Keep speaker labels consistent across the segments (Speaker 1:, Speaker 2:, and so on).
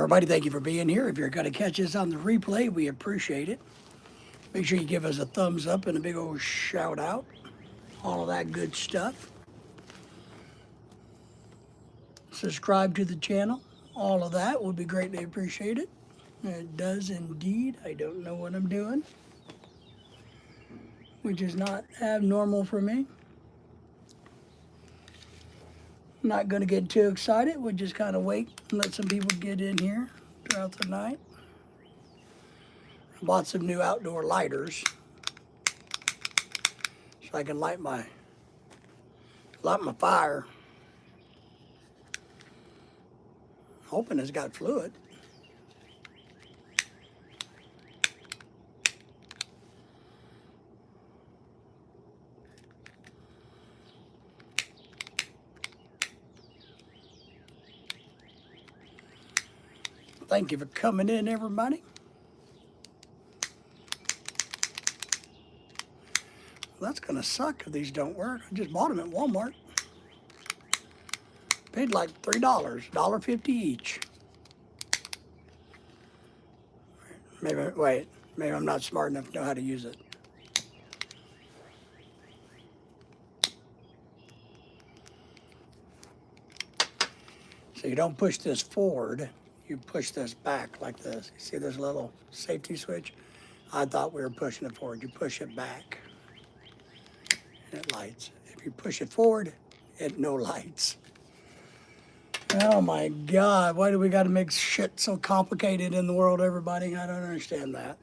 Speaker 1: Everybody, thank you for being here. If you're going to catch us on the replay, we appreciate it. Make sure you give us a thumbs up and a big old shout out. All of that good stuff. Subscribe to the channel. All of that would be greatly appreciated. It does indeed. I don't know what I'm doing, which is not abnormal for me. Not going to get too excited. We'll just kind of wait and let some people get in here throughout the night. I bought some new outdoor lighters so I can light my fire. Hoping it's got fluid. Thank you for coming in, everybody. Well, that's gonna suck if these don't work. I just bought them at Walmart. Paid like $3, $1.50 each. Maybe I'm not smart enough to know how to use it. So you don't push this forward, you push this back like this. You see this little safety switch? I thought we were pushing it forward. You push it back and it lights. If you push it forward, it no lights. Oh my God, why do we gotta make shit so complicated in the world, everybody? I don't understand that.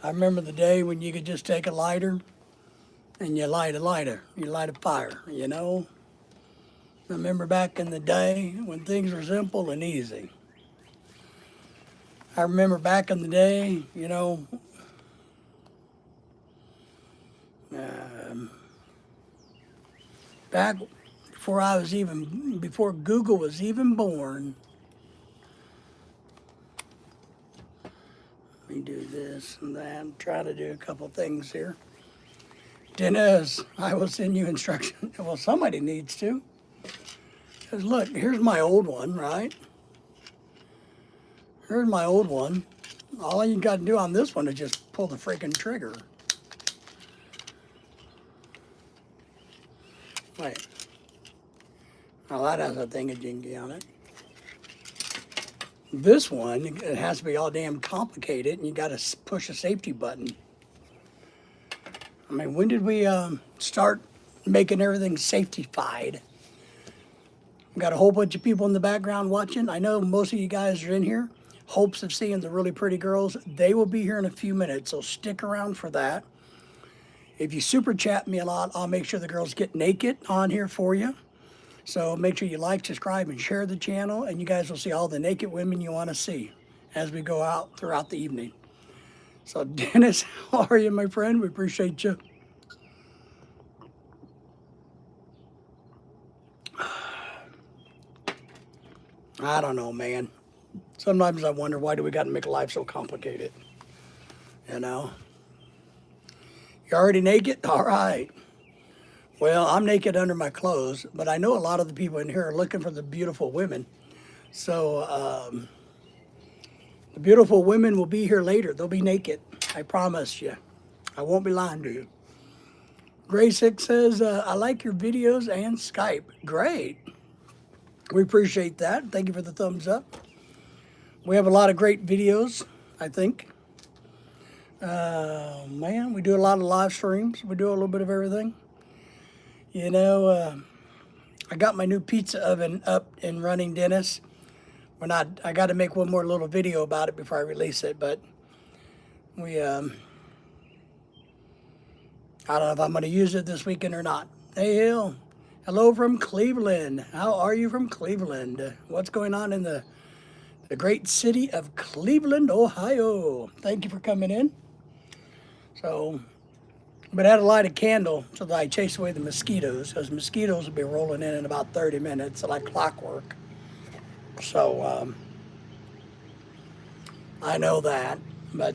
Speaker 1: I remember the day when you could just take a lighter and you light a fire, you know? I remember back in the day when things were simple and easy. I remember back in the day, you know, back before Google was even born. Let me do this and that. I'm trying to do a couple things here. Dennis, I will send you instructions. Well, somebody needs to. Because look, here's my old one, right? Here's my old one. All you got to do on this one is just pull the freaking trigger. Wait. Oh, that has a thingy-jingy on it. This one, it has to be all damn complicated, and you got to push a safety button. I mean, when did we start making everything safety-fied? We got a whole bunch of people in the background watching. I know most of you guys are in here. Hopes of seeing the really pretty girls. They will be here in a few minutes, so stick around for that. If you super chat me a lot, I'll make sure the girls get naked on here for you. So make sure you like, subscribe, and share the channel, and you guys will see all the naked women you want to see as we go out throughout the evening. So Dennis, how are you, my friend? We appreciate you. I don't know, man. Sometimes I wonder, why do we got to make life so complicated? You know? You're already naked? All right. Well, I'm naked under my clothes, but I know a lot of the people in here are looking for the beautiful women. So the beautiful women will be here later. They'll be naked. I promise you. I won't be lying to you. Gray6 says, I like your videos and Skype. Great. We appreciate that. Thank you for the thumbs up. We have a lot of great videos, I think. Man, we do a lot of live streams. We do a little bit of everything. You know, I got my new pizza oven up and running, Dennis. I got to make one more little video about it before I release it, but I don't know if I'm going to use it this weekend or not. Hey, Hill. Hello from Cleveland. How are you from Cleveland? What's going on in the great city of Cleveland, Ohio? Thank you for coming in. So, but I had to light a candle so that I chase away the mosquitoes, because mosquitoes will be rolling in about 30 minutes, like clockwork. So, I know that, but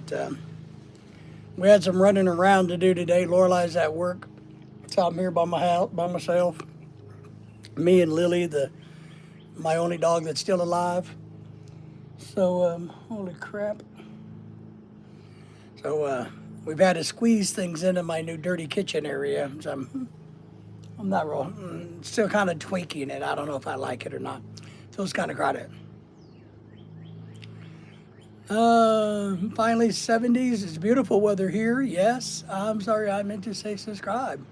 Speaker 1: we had some running around to do today. Lorelei's at work, so I'm here by my house, by myself. Me and Lily, my only dog that's still alive. So, holy crap. So, we've had to squeeze things into my new dirty kitchen area. So I'm not real, still kind of tweaking it. I don't know if I like it or not. Feels kind of crowded. Finally 70s. It's beautiful weather here. Yes. I'm sorry, I meant to say subscribe.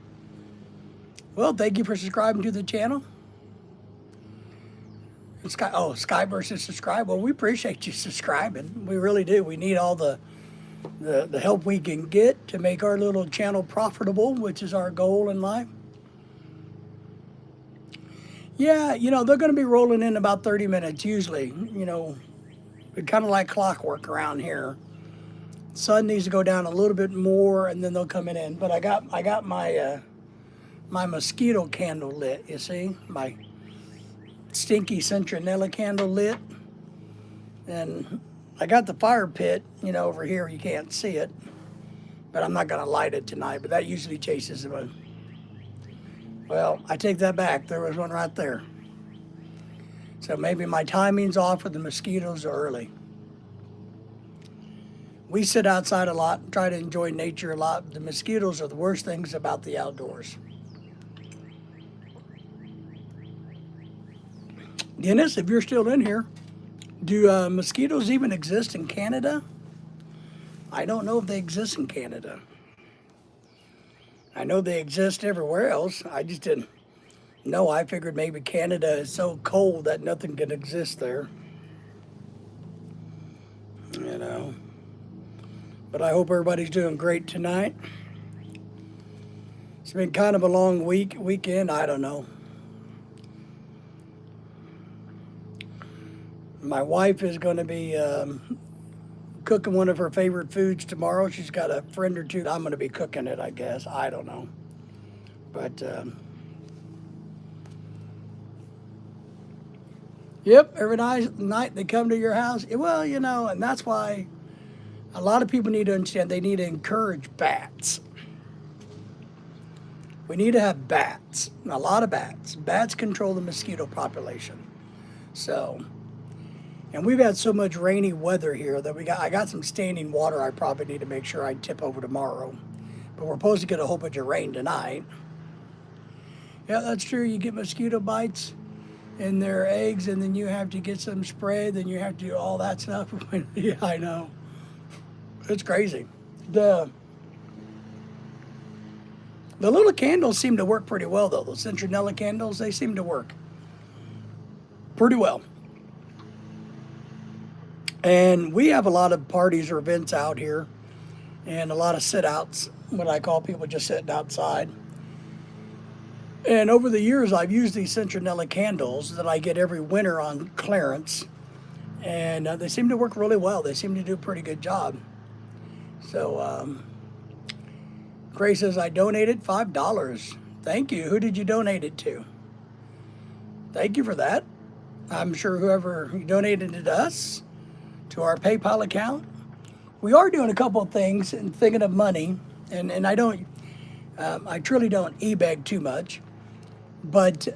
Speaker 1: Well, thank you for subscribing to the channel. Sky versus subscribe. Well, we appreciate you subscribing. We really do. We need all the help we can get to make our little channel profitable, which is our goal in life. Yeah, they're going to be rolling in about 30 minutes usually. It's kind of like clockwork around here. Sun needs to go down a little bit more, and then they'll come in. But I got my mosquito candle lit. You see, my stinky citronella candle lit, and I got the fire pit. Over here you can't see it, but I'm not gonna light it tonight. But that usually chases them. Well, I take that back. There was one right there. So maybe my timing's off, or the mosquitoes are early. We sit outside a lot, try to enjoy nature a lot. The mosquitoes are the worst things about the outdoors. Dennis, if you're still in here, do mosquitoes even exist in Canada? I don't know if they exist in Canada. I know they exist everywhere else. I just didn't know. I figured maybe Canada is so cold that nothing can exist there. But I hope everybody's doing great tonight. It's been kind of a long weekend. I don't know. My wife is going to be cooking one of her favorite foods tomorrow. She's got a friend or two. I'm going to be cooking it, I guess. I don't know. But, yep, every night they come to your house. Well, and that's why a lot of people need to understand they need to encourage bats. We need to have bats, a lot of bats. Bats control the mosquito population. So, and we've had so much rainy weather here that I got some standing water I probably need to make sure I tip over tomorrow. But we're supposed to get a whole bunch of rain tonight. Yeah, that's true. You get mosquito bites in their eggs, and then you have to get some spray, then you have to do all that stuff. Yeah, I know. It's crazy. The little candles seem to work pretty well, though. The citronella candles, they seem to work pretty well. And we have a lot of parties or events out here, and a lot of sit-outs, what I call people just sitting outside. And over the years, I've used these citronella candles that I get every winter on clearance, and they seem to work really well. They seem to do a pretty good job. So, Grace says, I donated $5. Thank you. Who did you donate it to? Thank you for that. I'm sure whoever donated it to us, to our PayPal account. We are doing a couple of things and thinking of money, and I truly don't e-beg too much. But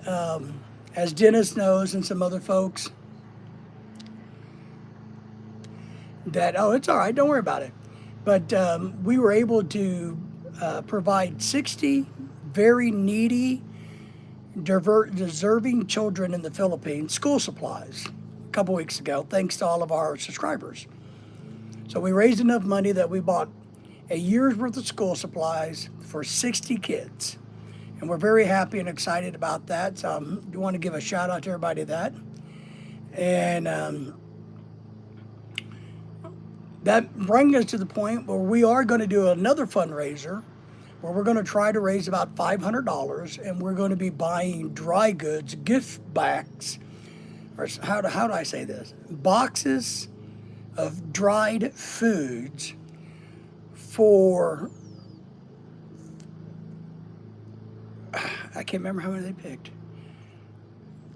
Speaker 1: as Dennis knows and some other folks, it's all right, don't worry about it. But we were able to provide 60 very needy, deserving children in the Philippines school supplies a couple weeks ago, thanks to all of our subscribers. So we raised enough money that we bought a year's worth of school supplies for 60 kids. And we're very happy and excited about that. So I do want to give a shout out to everybody that. And that brings us to the point where we are going to do another fundraiser where we're going to try to raise about $500, and we're going to be buying dry goods, gift bags, or how do I say this? Boxes of dried foods for, I can't remember how many they picked.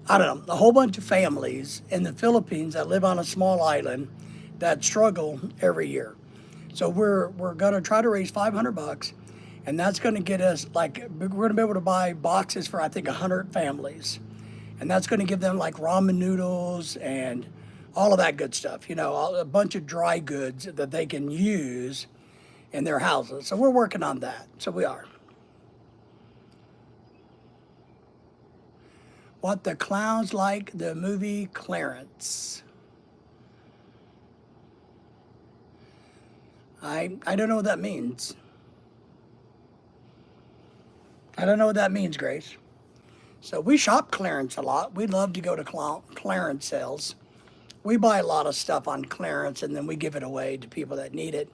Speaker 1: I don't know, a whole bunch of families in the Philippines that live on a small island that struggle every year. So we're going to try to raise $500, and that's going to get us, like, we're going to be able to buy boxes for, I think, 100 families. And that's going to give them, like, ramen noodles and all of that good stuff, a bunch of dry goods that they can use in their houses. So we're working on that. So we are. What the Clowns Like, the movie Clarence. I don't know what that means. I don't know what that means, Grace. So we shop clearance a lot. We love to go to clearance sales. We buy a lot of stuff on clearance and then we give it away to people that need it.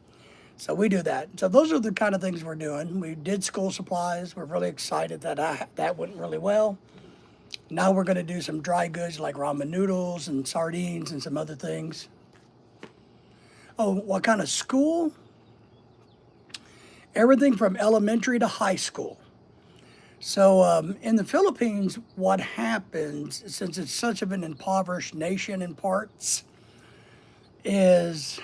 Speaker 1: So we do that. So those are the kind of things we're doing. We did school supplies. We're really excited that that went really well. Now we're going to do some dry goods like ramen noodles and sardines and some other things. Oh, what kind of school? Everything from elementary to high school. So in the Philippines, what happens, since it's such of an impoverished nation in parts, is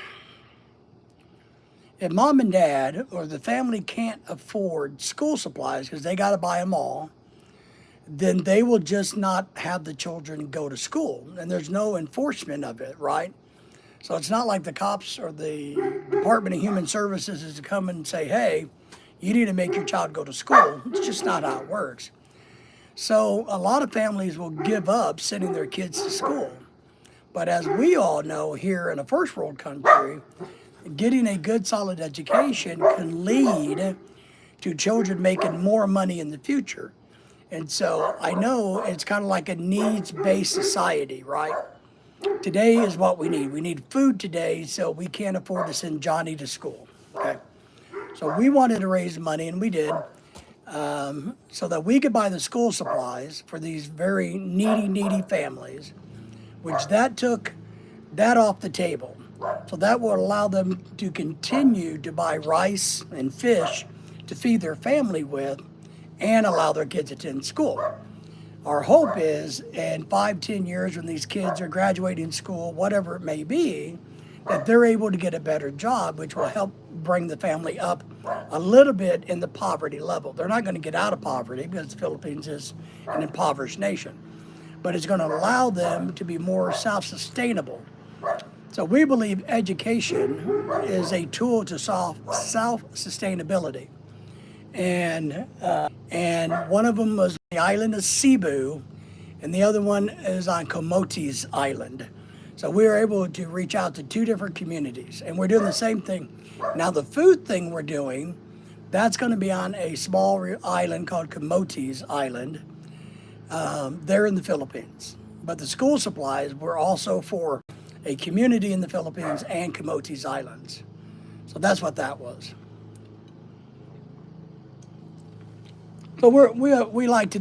Speaker 1: if mom and dad or the family can't afford school supplies because they got to buy them all, then they will just not have the children go to school. And there's no enforcement of it, right? So it's not like the cops or the Department of Human Services is to come and say, hey, you need to make your child go to school. It's just not how it works. So a lot of families will give up sending their kids to school. But as we all know here in a first world country, getting a good solid education can lead to children making more money in the future. And so I know it's kind of like a needs-based society, right? Today is what we need. We need food today, so we can't afford to send Johnny to school, okay? So we wanted to raise money, and we did, so that we could buy the school supplies for these very needy families, which that took that off the table. So that will allow them to continue to buy rice and fish to feed their family with and allow their kids to attend school. Our hope is in 5-10 years when these kids are graduating school, whatever it may be, that they're able to get a better job, which will help bring the family up a little bit in the poverty level. They're not going to get out of poverty because the Philippines is an impoverished nation, but it's going to allow them to be more self-sustainable. So we believe education is a tool to solve self-sustainability. And one of them was the island of Cebu, and the other one is on Camotes Island. So we were able to reach out to 2 different communities, and we're doing the same thing. Now the food thing we're doing, that's going to be on a small island called Camotes Island. They're in the Philippines. But the school supplies were also for a community in the Philippines and Camotes Islands. So that's what that was. So we like to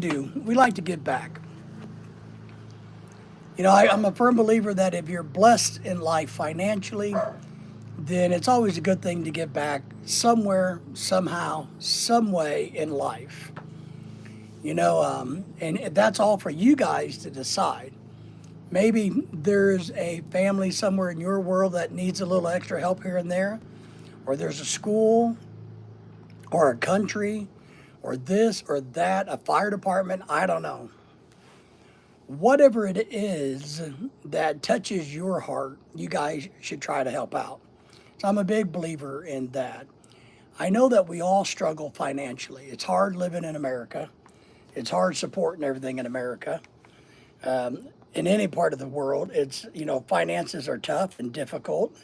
Speaker 1: give back. I'm a firm believer that if you're blessed in life financially, then it's always a good thing to give back somewhere, somehow, some way in life. And that's all for you guys to decide. Maybe there's a family somewhere in your world that needs a little extra help here and there, or there's a school, or a country, or this or that, a fire department, I don't know. Whatever it is that touches your heart, you guys should try to help out. So I'm a big believer in that. I know that we all struggle financially. It's hard living in America. It's hard supporting everything in America. In any part of the world, it's, finances are tough and difficult,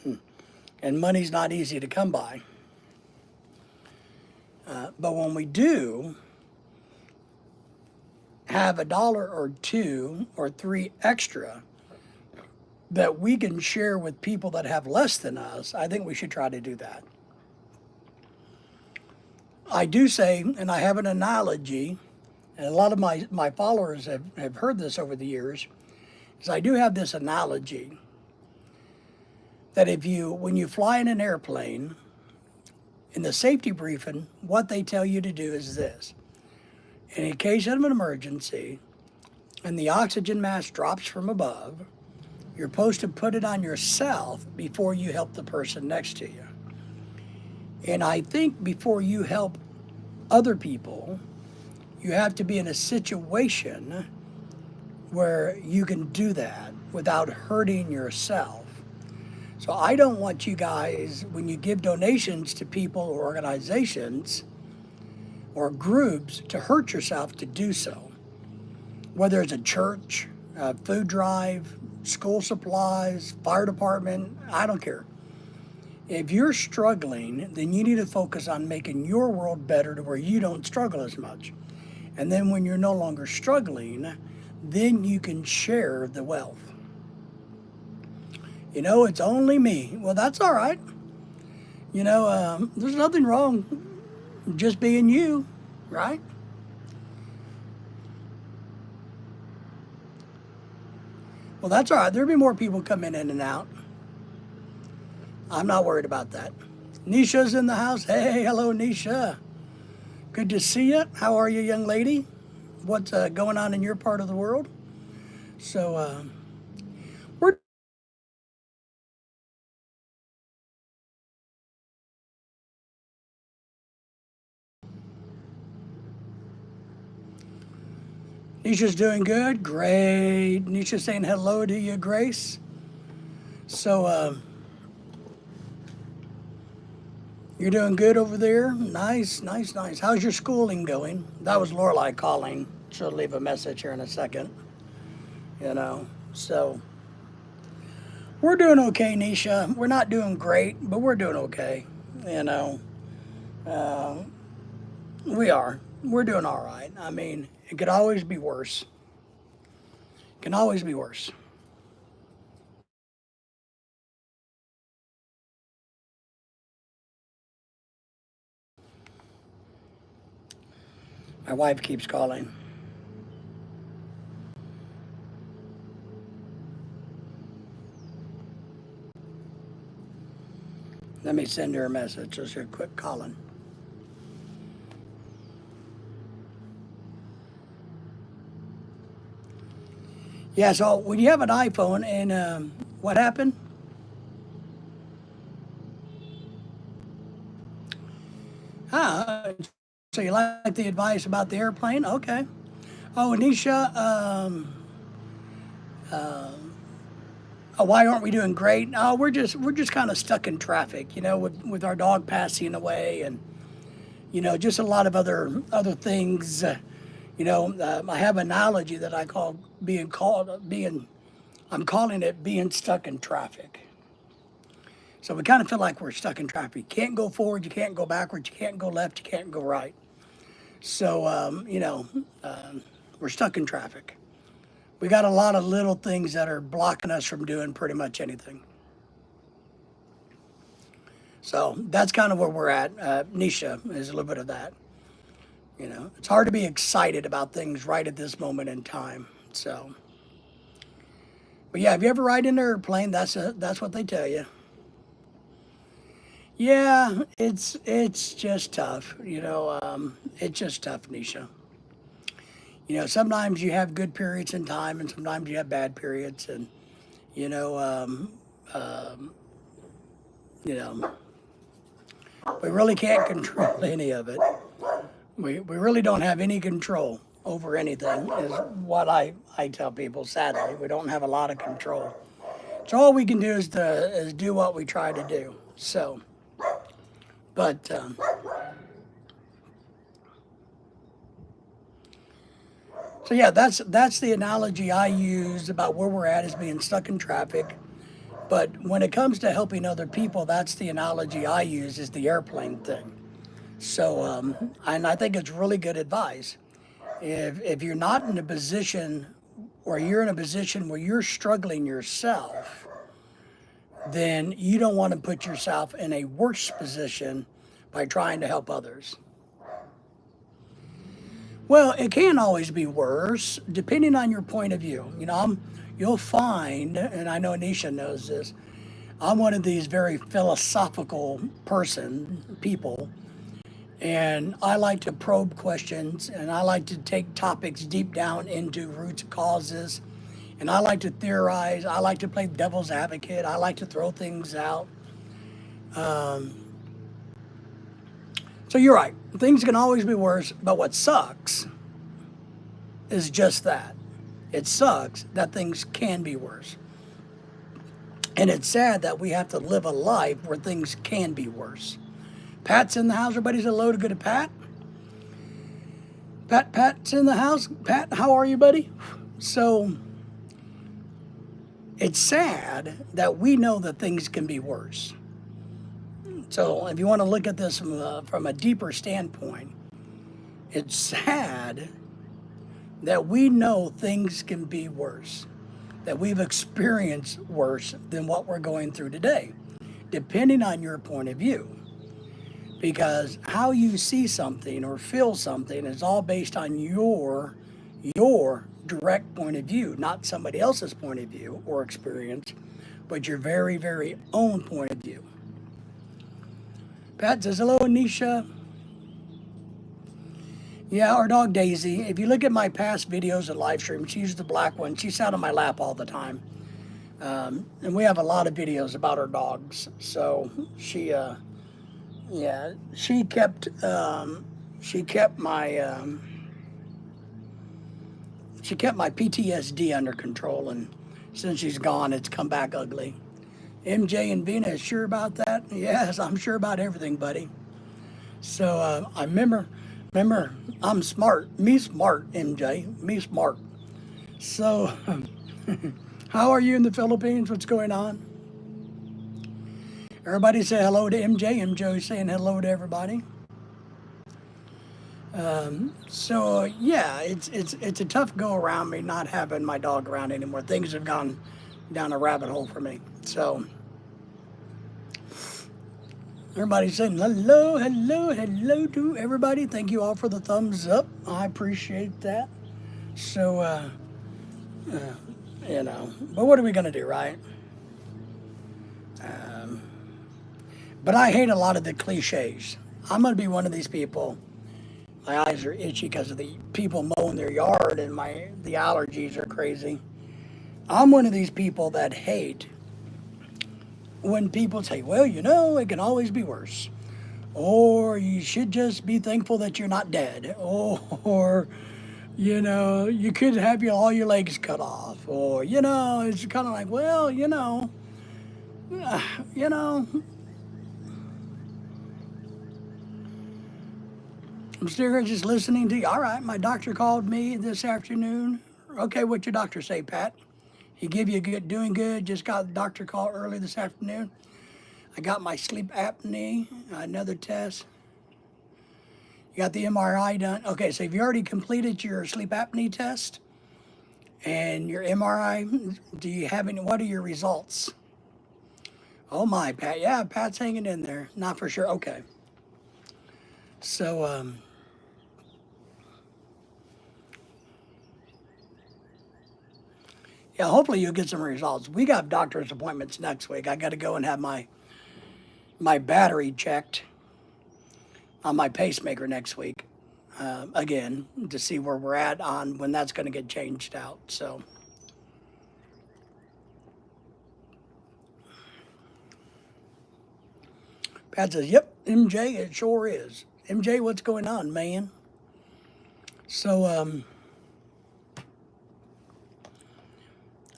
Speaker 1: and money's not easy to come by. But when we do have $1 or $2 or $3 extra that we can share with people that have less than us, I think we should try to do that. I do say, and I have an analogy, and a lot of my followers have heard this over the years, is I do have this analogy that when you fly in an airplane, in the safety briefing, what they tell you to do is this. In case of an emergency and the oxygen mask drops from above, you're supposed to put it on yourself before you help the person next to you. And I think before you help other people, you have to be in a situation where you can do that without hurting yourself. So I don't want you guys, when you give donations to people or organizations or groups, to hurt yourself to do so. Whether it's a church, a food drive, school supplies, fire department, I don't care. If you're struggling, then you need to focus on making your world better to where you don't struggle as much. And then when you're no longer struggling, then you can share the wealth. It's only me. Well, that's all right. There's nothing wrong just being you, right? Well, that's all right. There'll be more people coming in and out. I'm not worried about that. Nisha's in the house. Hey, hello, Nisha. Good to see you. How are you, young lady? What's going on in your part of the world? So, we're Nisha's doing good. Great. Nisha's saying hello to you, Grace. So, you're doing good over there. Nice, nice, nice. How's your schooling going? That was Lorelai calling. She'll leave a message here in a second. So we're doing okay, Nisha. We're not doing great, but we're doing okay. You know, uh, we are. We're doing all right. I mean, it could always be worse. It can always be worse. My wife keeps calling. Let me send her a message so she'll quit calling. Yeah, so when you have an iPhone and what happened? Ah, so you like the advice about the airplane? Okay. Oh, Anisha, oh, why aren't we doing great? Oh, we're just kind of stuck in traffic, with our dog passing away, and just a lot of other things. I have an analogy that I call being. I'm calling it being stuck in traffic. So we kind of feel like we're stuck in traffic. You can't go forward, you can't go backwards, you can't go left, you can't go right. So we're stuck in traffic. We got a lot of little things that are blocking us from doing pretty much anything. So that's kind of where we're at. Nisha is a little bit of that. It's hard to be excited about things right at this moment in time. So, but yeah, if you ever ride in an airplane, that's what they tell you. Yeah, it's just tough. It's just tough, Nisha. Sometimes you have good periods in time, and sometimes you have bad periods, and you know, um, um, you know, we really can't control any of it. We really don't have any control over anything, is what I tell people. Sadly, we don't have a lot of control. So all we can do is do what we try to do. So, but so yeah, that's the analogy I use about where we're at, is being stuck in traffic. But when it comes to helping other people, that's the analogy I use, is the airplane thing. So, and I think it's really good advice. If you're not in a position, or you're in a position where you're struggling yourself, then you don't want to put yourself in a worse position by trying to help others. Well, it can always be worse, depending on your point of view. You'll find, and I know Anisha knows this, I'm one of these very philosophical people, and I like to probe questions, and I like to take topics deep down into roots causes, and I like to theorize. I like to play devil's advocate. I like to throw things out. Um, so you're right. Things can always be worse, but what sucks is just that. It sucks that things can be worse. And it's sad that we have to live a life where things can be worse. Pat's in the house. Everybody's hello to good to Pat. Pat's in the house. Pat, how are you, buddy? So it's sad that we know that things can be worse. So if you want to look at this from a deeper standpoint, it's sad that we know things can be worse, that we've experienced worse than what we're going through today, depending on your point of view. Because how you see something or feel something is all based on your direct point of view, not somebody else's point of view or experience, but your very, very own point of view. Pat says, hello, Anisha. Yeah, our dog Daisy. If you look at my past videos and live streams, she's the black one. She sat on my lap all the time. And we have a lot of videos about our dogs. So she kept my PTSD under control, and since she's gone, it's come back ugly. MJ and Vina is sure about that? Yes, I'm sure about everything, buddy. So I remember, I'm smart. Me smart, MJ. Me smart. So how are you in the Philippines? What's going on? Everybody say hello to MJ. MJ saying hello to everybody. So yeah, it's a tough go around me not having my dog around anymore. Things have gone down a rabbit hole for me. So everybody's saying hello, hello, hello to everybody. Thank you all for the thumbs up. I appreciate that. So but what are we gonna do, right? But I hate a lot of the cliches. I'm gonna be one of these people. My eyes are itchy because of the people mowing their yard, and the allergies are crazy. I'm one of these people that hate when people say, well, it can always be worse. Or you should just be thankful that you're not dead. Or you could have all your legs cut off. Or, it's kind of like, well, I'm still here just listening to you. All right, my doctor called me this afternoon. Okay, what'd your doctor say, Pat? He give you doing good, just got the doctor call early this afternoon. I got my sleep apnea, another test. You got the MRI done. Okay, so have you already completed your sleep apnea test and your MRI? Do you have any, what are your results? Oh my, Pat, yeah, Pat's hanging in there. Not for sure, okay. So, yeah, hopefully you'll get some results. We got doctor's appointments next week. I got to go and have my battery checked on my pacemaker next week, again, to see where we're at on when that's going to get changed out. So, Pat says, yep, MJ, it sure is. MJ, what's going on, man? So,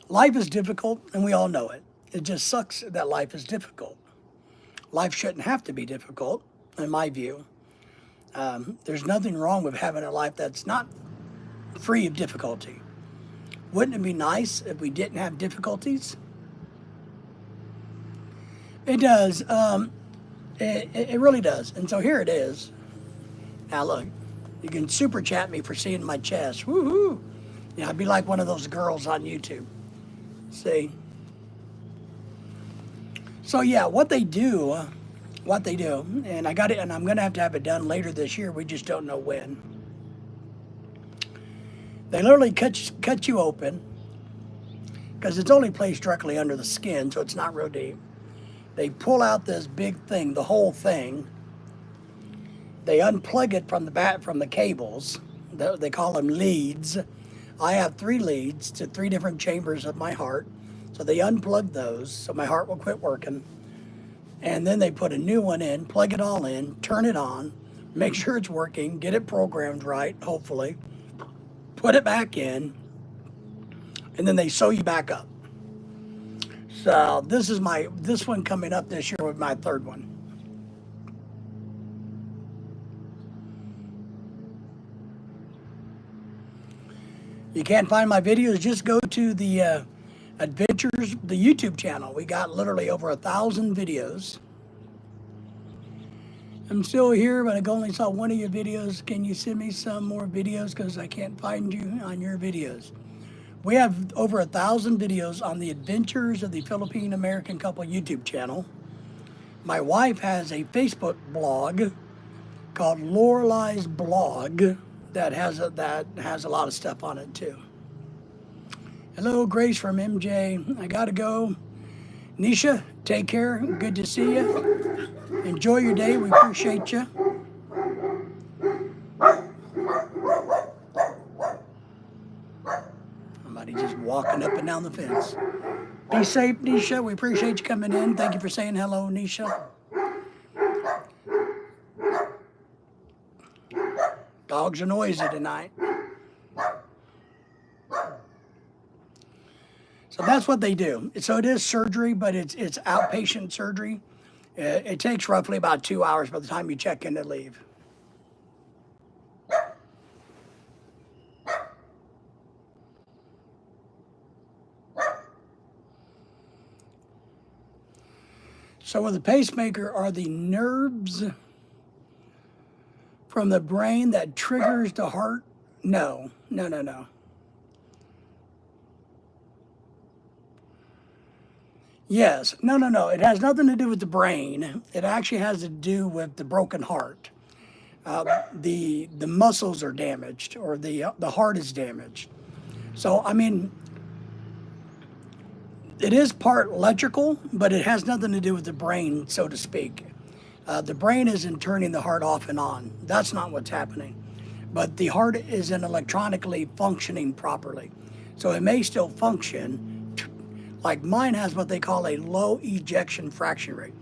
Speaker 1: life is difficult, and we all know it. It just sucks that life is difficult. Life shouldn't have to be difficult, in my view. There's nothing wrong with having a life that's not free of difficulty. Wouldn't it be nice if we didn't have difficulties? It does. It really does. And so here it is. Now look, you can super chat me for seeing my chest. Woohoo! Yeah, I'd be like one of those girls on YouTube. See? So yeah, what they do, and I got it, and I'm gonna have it done later this year. We just don't know when. They literally cut you open because it's only placed directly under the skin, so it's not real deep. They pull out this big thing, the whole thing. They unplug it from the cables. They call them leads. I have 3 leads to 3 different chambers of my heart. So they unplug those so my heart will quit working. And then they put a new one in, plug it all in, turn it on, make sure it's working, get it programmed right, hopefully. Put it back in. and then they sew you back up. So this one coming up this year with my third one. You can't find my videos, just go to the Adventures, the YouTube channel. We got literally over 1,000 videos. I'm still here, but I only saw one of your videos. Can you send me some more videos? Because I can't find you on your videos. We have over 1,000 videos on the Adventures of the Philippine American Couple YouTube channel. My wife has a Facebook blog called Lorelei's Blog that has a lot of stuff on it too. Hello, Grace from MJ. I gotta go. Nisha, take care. Good to see you. Enjoy your day. We appreciate you. Somebody just walking up and down the fence. Be safe, Nisha. We appreciate you coming in. Thank you for saying hello, Nisha. Dogs are noisy tonight. So that's what they do. So it is surgery, but it's outpatient surgery. It takes roughly about 2 hours by the time you check in to leave. So with the pacemaker are the nerves from the brain that triggers the heart? No. Yes. No. It has nothing to do with the brain. It actually has to do with the broken heart. The muscles are damaged, or the heart is damaged. So, I mean, it is part electrical, but it has nothing to do with the brain, so to speak. The brain isn't turning the heart off and on. That's not what's happening. But the heart isn't electronically functioning properly. So it may still function. Like mine has what they call a low ejection fraction rate.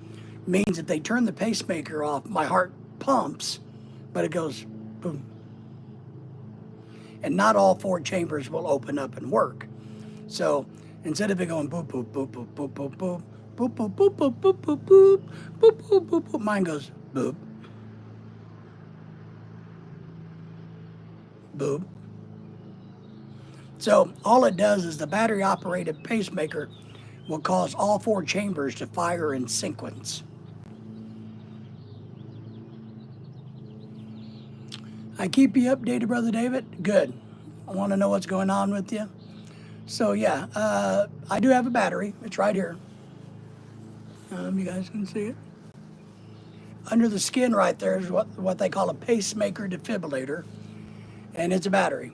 Speaker 1: Means if they turn the pacemaker off, my heart pumps, but it goes boom. And not all 4 chambers will open up and work. So instead of it going boop, boop, boop, boop, boop, boop, boop, boop, boop, boop, boop, boop, boop, boop, boop, boop, boop, boop, mine goes boop, boop. So all it does is the battery operated pacemaker will cause all 4 chambers to fire in sequence. I keep you updated, Brother David. Good. I want to know what's going on with you. So yeah, I do have a battery. It's right here. You guys can see it. Under the skin right there is what they call a pacemaker defibrillator, and it's a battery.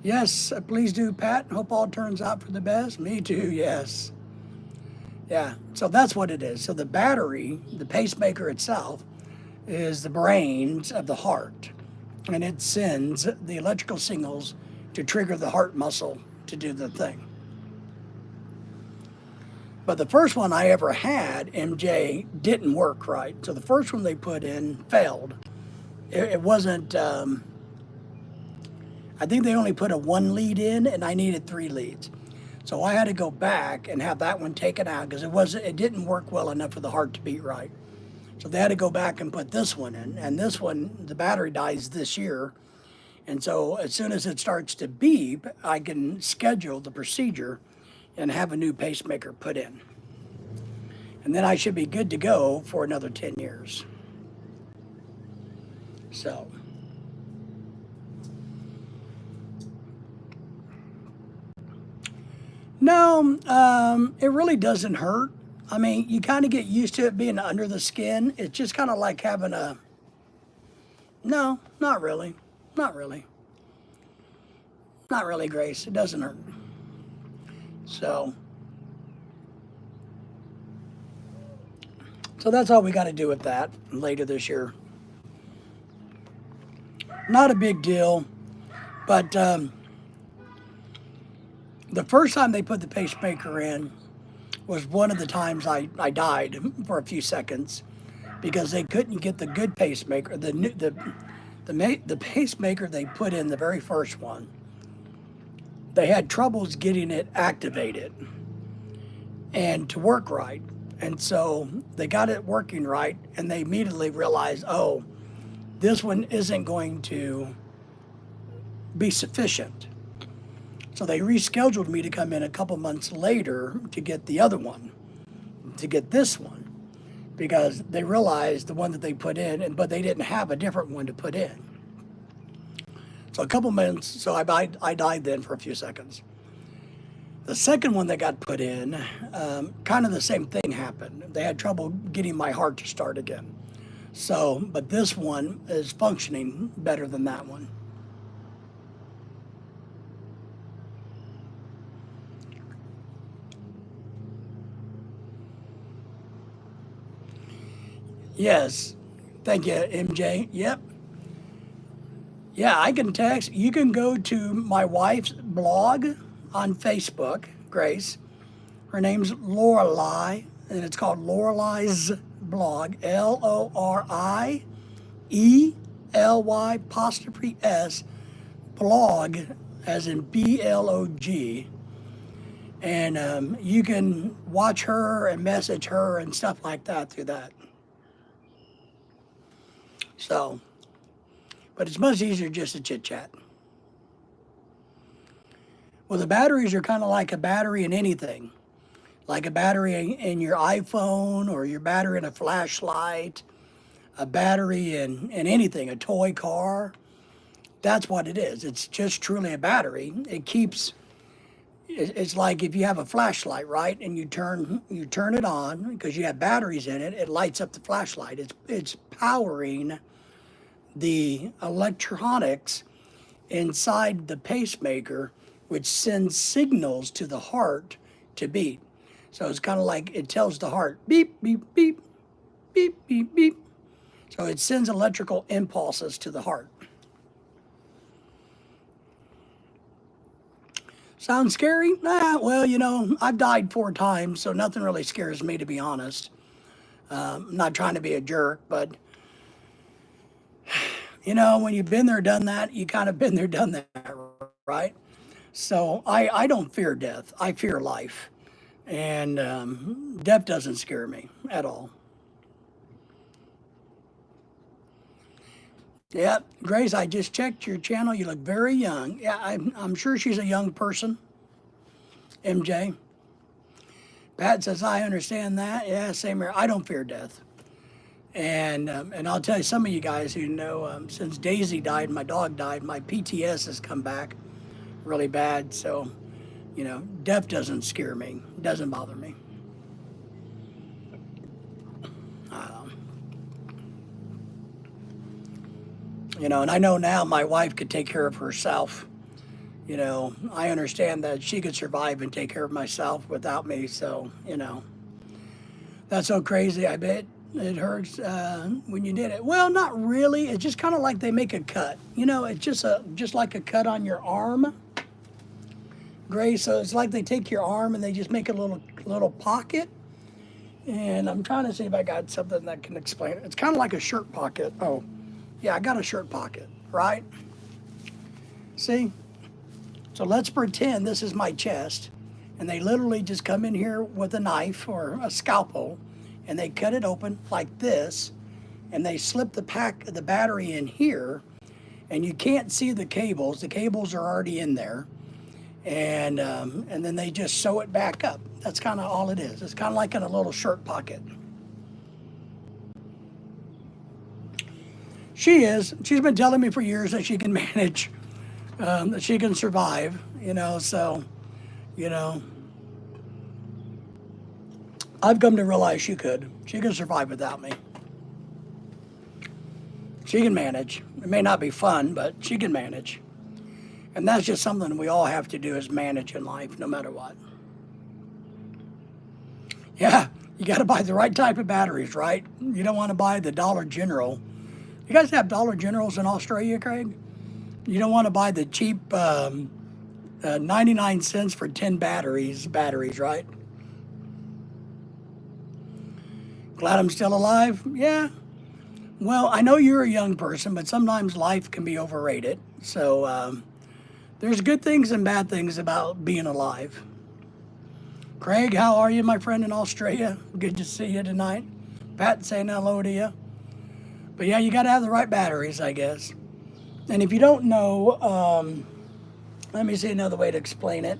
Speaker 1: Yes, please do, Pat. Hope all turns out for the best. Me too, yes. Yeah, so that's what it is. So the battery, the pacemaker itself, is the brains of the heart, and it sends the electrical signals to trigger the heart muscle to do the thing. But the first one I ever had, MJ, didn't work right. So the first one they put in failed. It wasn't, I think they only put a 1 lead in, and I needed 3 leads. So I had to go back and have that one taken out because it didn't work well enough for the heart to beat right. So they had to go back and put this one in. And this one, the battery dies this year. And so as soon as it starts to beep, I can schedule the procedure and have a new pacemaker put in. And then I should be good to go for another 10 years. So. No, it really doesn't hurt. I mean, you kind of get used to it being under the skin. It's just kind of like having a, no, not really. Not really. Not really, Grace. It doesn't hurt. So that's all we got to do with that later this year. Not a big deal, but the first time they put the pacemaker in was one of the times I died for a few seconds because they couldn't get the good pacemaker, the pacemaker they put in, the very first one. they had troubles getting it activated and to work right. And so they got it working right, and they immediately realized, oh, this one isn't going to be sufficient. So they rescheduled me to come in a couple months later to get the other one, to get this one, because they realized the one that they put in, but they didn't have a different one to put in. So a couple minutes, so I died then for a few seconds. The second one that got put in, kind of the same thing happened. They had trouble getting my heart to start again. So, but this one is functioning better than that one. Yes, thank you, MJ. Yep. Yeah, I can text. You can go to my wife's blog on Facebook, Grace. Her name's Lorelei, and it's called Lorelei's Blog, Loriely apostrophe S, blog, as in BLOG. And you can watch her and message her and stuff like that through that. So, but it's much easier just to chit chat. Well, the batteries are kind of like a battery in anything, like a battery in your iPhone, or your battery in a flashlight, a battery in anything, a toy car. That's what it is. It's just truly a battery. It keeps, it's like if you have a flashlight, right? And you turn it on because you have batteries in it, it lights up the flashlight. It's powering the electronics inside the pacemaker, which sends signals to the heart to beat. So it's kind of like it tells the heart, beep, beep, beep, beep, beep, beep. So it sends electrical impulses to the heart. Sounds scary? Well, you know, I've died 4 times, so nothing really scares me, to be honest. I'm not trying to be a jerk, but you know, when you've been there, done that, you kind of been there, done that, right? So I don't fear death. I fear life. And death doesn't scare me at all. Yeah, Grace, I just checked your channel. You look very young. Yeah, I'm sure she's a young person. MJ. Pat says, I understand that. Yeah, same here. I don't fear death. And I'll tell you, some of you guys who know, since Daisy died, my dog died, my PTS has come back really bad. So, you know, death doesn't scare me. It doesn't bother me. You know, and I know now my wife could take care of herself. You know, I understand that she could survive and take care of myself without me. So, you know, that's so crazy. I bet it hurts when you did it. Well, not really. It's just kind of like they make a cut. You know, it's just like a cut on your arm, Grace. So it's like they take your arm and they just make a little pocket. And I'm trying to see if I got something that can explain it. It's kind of like a shirt pocket. Oh, yeah, I got a shirt pocket, right? See? So let's pretend this is my chest, and they literally just come in here with a knife or a scalpel, and they cut it open like this, and they slip the battery in here, and you can't see the cables. The cables are already in there, and then they just sew it back up. That's kind of all it is. It's kind of like in a little shirt pocket. She's been telling me for years that she can manage, that she can survive, you know, so, you know, I've come to realize she can survive without me. She can manage. It may not be fun, but she can manage. And that's just something we all have to do, is manage in life, no matter what. Yeah, you got to buy the right type of batteries, right? You don't want to buy the Dollar General. You guys have Dollar Generals in Australia, Craig? You don't want to buy the cheap 99 cents for 10 batteries, right? Glad I'm still alive? Yeah. Well, I know you're a young person, but sometimes life can be overrated. So There's good things and bad things about being alive. Craig, how are you, my friend in Australia? Good to see you tonight. Pat saying hello to you. But yeah, you got to have the right batteries, I guess. And if you don't know, let me see another way to explain it.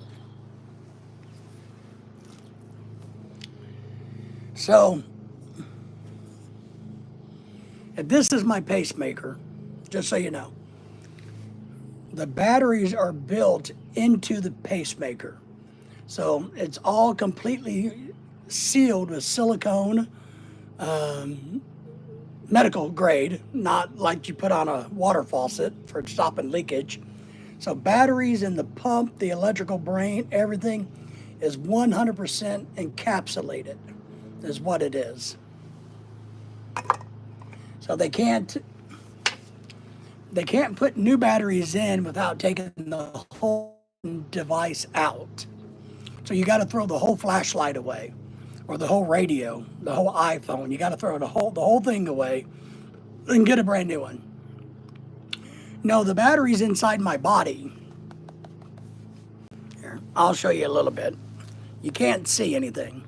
Speaker 1: So, if this is my pacemaker, just so you know, the batteries are built into the pacemaker. So it's all completely sealed with silicone, medical grade, not like you put on a water faucet for stopping leakage. So batteries in the pump, the electrical brain, everything is 100% encapsulated, is what it is. So they can't put new batteries in without taking the whole device out. So you got to throw the whole flashlight away, or the whole radio, the whole iPhone. You got to throw the whole thing away and get a brand new one. No, the battery's inside my body. Here, I'll show you a little bit. You can't see anything.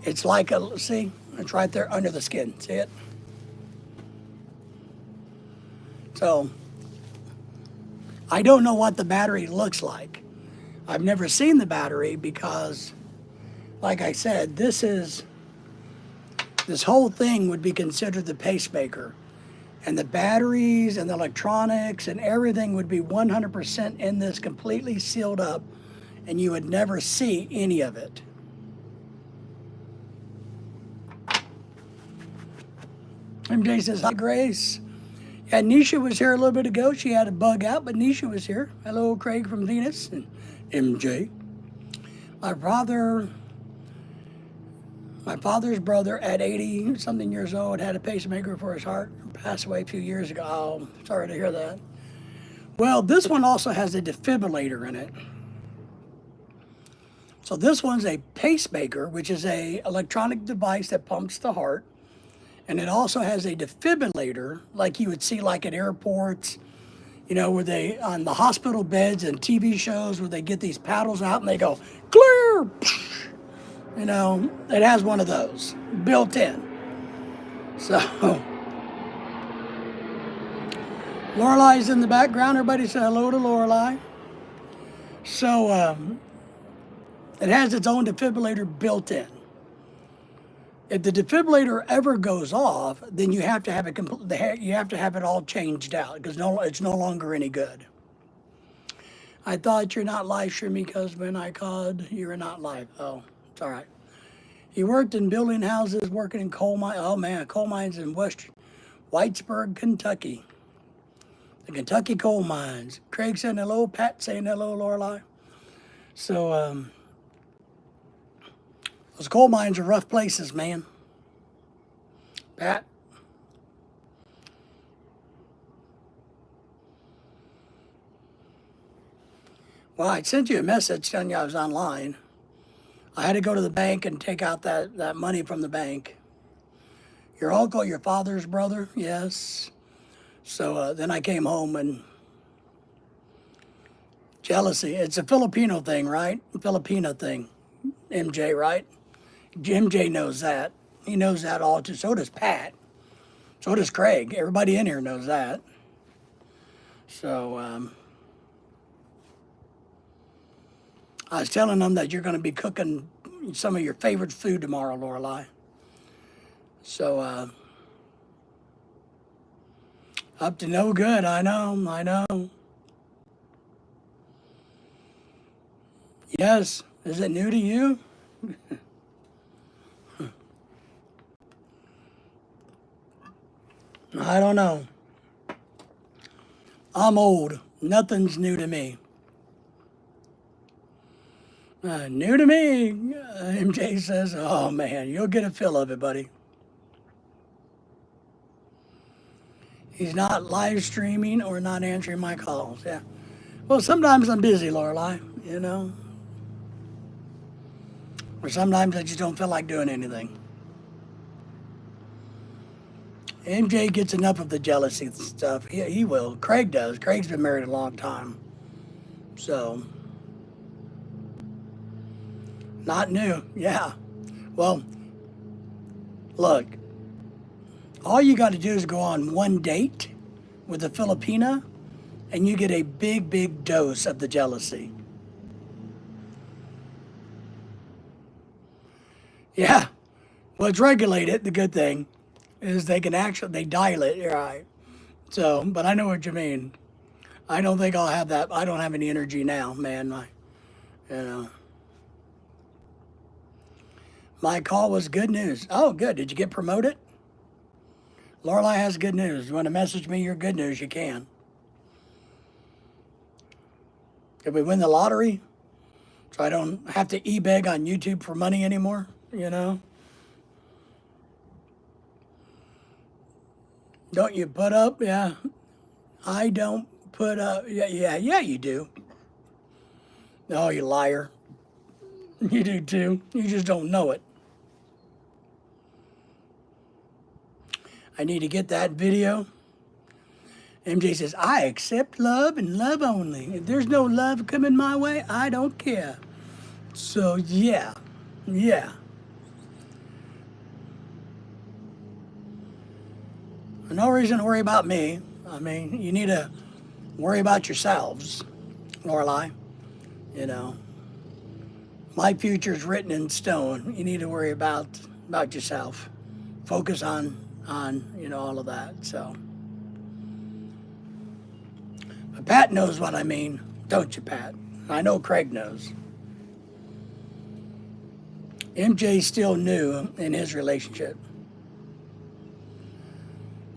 Speaker 1: It's like see, it's right there under the skin. See it? So I don't know what the battery looks like. I've never seen the battery because, like I said, this whole thing would be considered the pacemaker. And the batteries and the electronics and everything would be 100% in this, completely sealed up, and you would never see any of it. MJ says, hi, Grace. Yeah, Nisha was here a little bit ago. She had a bug out, but Nisha was here. Hello, Craig from Venus and MJ. My father's brother at 80-something years old had a pacemaker for his heart. Passed away a few years ago. Oh, sorry to hear that. Well, this one also has a defibrillator in it. So this one's a pacemaker, which is a electronic device that pumps the heart. And it also has a defibrillator, like you would see like at airports, you know, where they, on the hospital beds and TV shows where they get these paddles out and they go, clear! You know, it has one of those built in. So, Lorelai's in the background. Everybody say hello to Lorelai. So, it has its own defibrillator built in. If the defibrillator ever goes off, then you have to have it you have to have it all changed out because it's no longer any good. I thought you're not live streaming because when I called, you were not live. Oh, it's all right. He worked in building houses, working in coal mines. Oh man, coal mines in Whitesburg, Kentucky. The Kentucky coal mines. Craig saying hello. Pat saying hello, Lorelai. So, those coal mines are rough places, man. Pat? Well, I sent you a message telling you I was online. I had to go to the bank and take out that money from the bank. Your uncle, your father's brother? Yes. So then I came home and jealousy. It's a Filipino thing, right? Filipino thing. MJ, right? MJ knows that. He knows that all too. So does Pat. So does Craig. Everybody in here knows that. So I was telling them that you're going to be cooking some of your favorite food tomorrow, Lorelai. So up to no good. I know. Yes. Is it new to you? I don't know. I'm old. Nothing's new to me. New to me, MJ says, oh man, you'll get a feel of it, buddy. He's not live streaming or not answering my calls. Yeah. Well, sometimes I'm busy, Lorelai, you know. Or sometimes I just don't feel like doing anything. MJ gets enough of the jealousy stuff. He will. Craig does. Craig's been married a long time. So, not new. Yeah. Well, look, all you got to do is go on one date with a Filipina and you get a big, big dose of the jealousy. Yeah. Well, it's regulated. The good thing is they dial it. Right. So, but I know what you mean. I don't think I'll have that. I don't have any energy now, man. You know, my call was good news. Oh, good. Did you get promoted? Lorelai has good news. You want to message me your good news? You can. Did we win the lottery? So I don't have to e-beg on YouTube for money anymore, you know? Don't you put up? Yeah. I don't put up. Yeah, you do. Oh, you liar. You do too. You just don't know it. I need to get that video. MJ says, I accept love and love only. If there's no love coming my way, I don't care. So, yeah. No reason to worry about me. I mean, you need to worry about yourselves, Lorelai. You know, my future's written in stone. You need to worry about yourself. Focus on all of that. So, but Pat knows what I mean, don't you, Pat? I know Craig knows. MJ's still new in his relationship.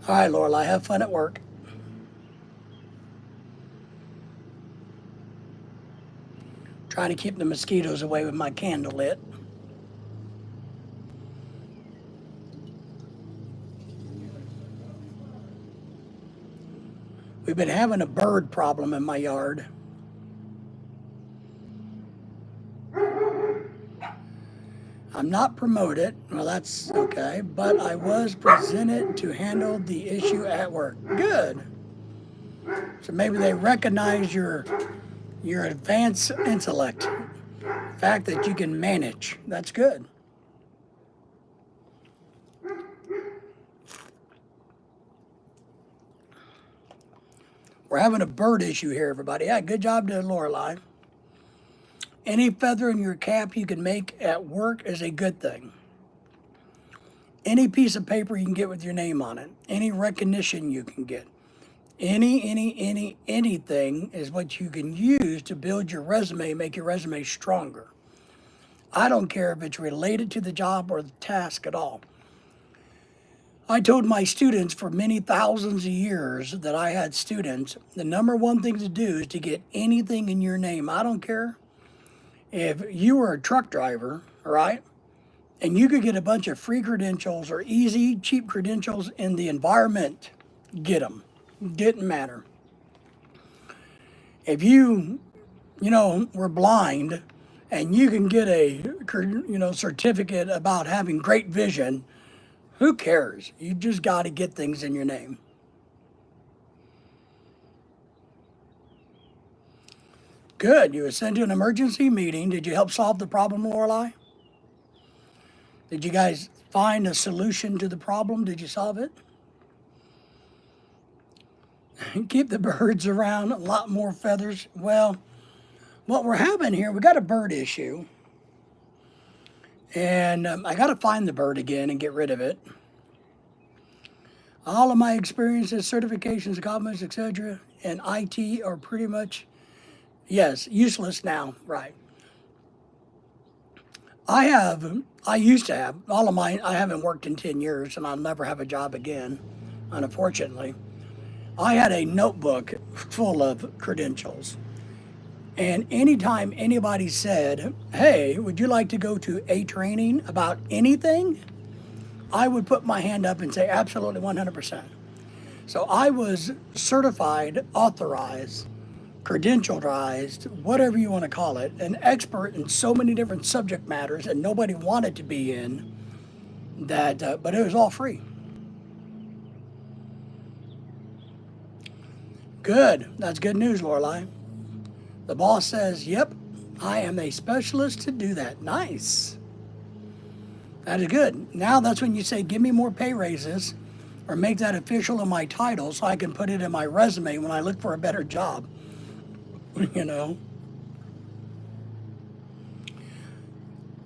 Speaker 1: All right, Lorelai, have fun at work. Trying to keep the mosquitoes away with my candle lit. We've been having a bird problem in my yard. I'm not promoted, well that's okay, but I was presented to handle the issue at work. Good. So maybe they recognize your advanced intellect, the fact that you can manage. That's good. We're having a bird issue here, everybody. Yeah, good job to Lorelai. Any feather in your cap you can make at work is a good thing. Any piece of paper you can get with your name on it, any recognition you can get, anything is what you can use to build your resume, make your resume stronger. I don't care if it's related to the job or the task at all. I told my students for many thousands of years that I had students, the number one thing to do is to get anything in your name. I don't care if you were a truck driver, all right, and you could get a bunch of free credentials or easy, cheap credentials in the environment, get them. Didn't matter. If you were blind and you can get a, certificate about having great vision, who cares? You just got to get things in your name. Good. You were sent to an emergency meeting. Did you help solve the problem, Lorelai? Did you guys find a solution to the problem? Did you solve it? Keep the birds around, a lot more feathers. Well, what we're having here, we got a bird issue. And I got to find the bird again and get rid of it. All of my experiences, certifications, accomplishments, etc., and IT are pretty much, yes, useless now, right. I used to have, all of mine, I haven't worked in 10 years and I'll never have a job again, unfortunately. I had a notebook full of credentials. And anytime anybody said, hey, would you like to go to a training about anything? I would put my hand up and say, absolutely, 100%. So I was certified, authorized, credentialized, whatever you want to call it, an expert in so many different subject matters that nobody wanted to be in, that, but it was all free. Good. That's good news, Lorelai. The boss says, yep, I am a specialist to do that. Nice. That is good. Now that's when you say, give me more pay raises or make that official in my title so I can put it in my resume when I look for a better job. You know?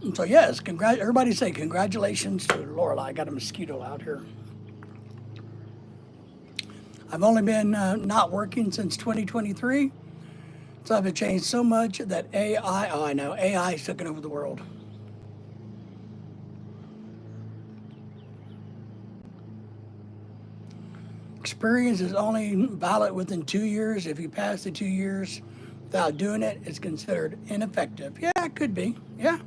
Speaker 1: And so, yes, everybody say congratulations to Lorelai. I got a mosquito out here. I've only been not working since 2023. So I've changed so much that I know, AI is taking over the world. Experience is only valid within 2 years. If you pass the 2 years without doing it, it's considered ineffective. Yeah, it could be. Yeah.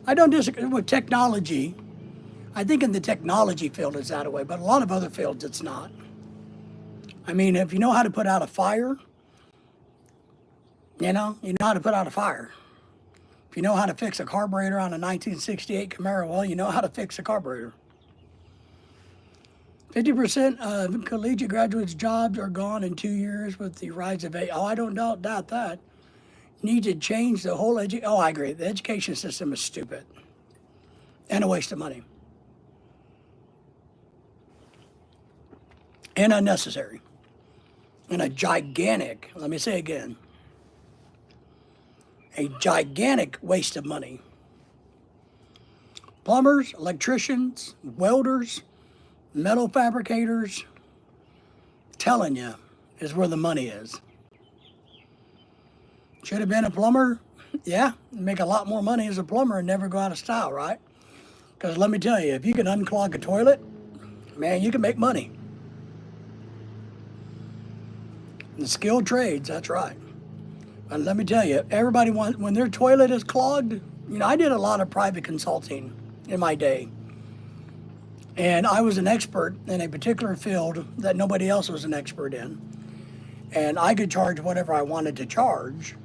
Speaker 1: I don't disagree with technology. I think in the technology field it's that way, but a lot of other fields it's not. I mean, if you know how to put out a fire, you know how to put out a fire. If you know how to fix a carburetor on a 1968 Camaro, well, you know how to fix a carburetor. 50% of collegiate graduates' jobs are gone in 2 years with the rise of AI. Oh, I don't doubt that. Need to change the whole Oh, I agree. The education system is stupid and a waste of money and unnecessary and a gigantic, let me say again, a gigantic waste of money. Plumbers, electricians, welders, metal fabricators, telling you, is where the money is. Should have been a plumber. Yeah, make a lot more money as a plumber and never go out of style, right? Because let me tell you, if you can unclog a toilet, man, you can make money. The skilled trades, that's right. But let me tell you, everybody wants, when their toilet is clogged, you know, I did a lot of private consulting in my day. And I was an expert in a particular field that nobody else was an expert in. And I could charge whatever I wanted to charge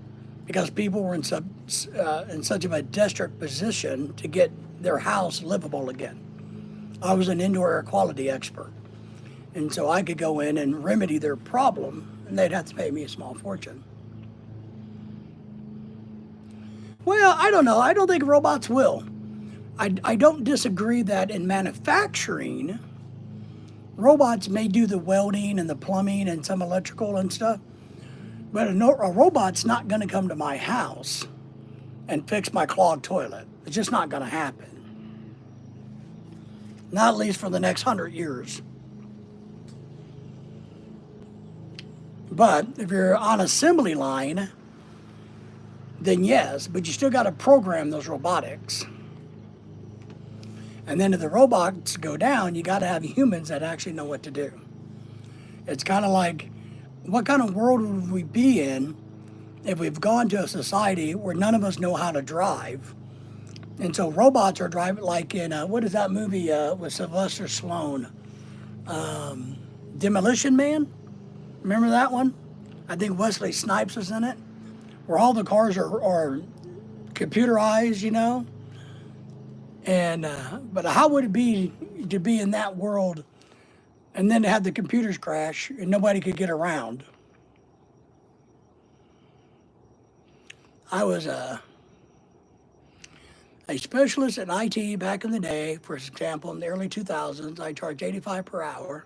Speaker 1: because people were in such of a desperate position to get their house livable again. I was an indoor air quality expert. And so I could go in and remedy their problem, and they'd have to pay me a small fortune. Well, I don't know. I don't think robots will. I don't disagree that in manufacturing, robots may do the welding and the plumbing and some electrical and stuff, but a robot's not going to come to my house and fix my clogged toilet. It's just not going to happen. Not at least for the next 100 years. But if you're on assembly line, then yes, but you still got to program those robotics. And then if the robots go down, you got to have humans that actually know what to do. It's kind of like, what kind of world would we be in if we've gone to a society where none of us know how to drive? And so robots are driving, like in, what is that movie with Sylvester Stallone? Demolition Man? Remember that one? I think Wesley Snipes was in it, where all the cars are computerized, you know? And but how would it be to be in that world and then to have the computers crash and nobody could get around? I was a specialist in IT back in the day. For example, in the early 2000s, I charged $85 per hour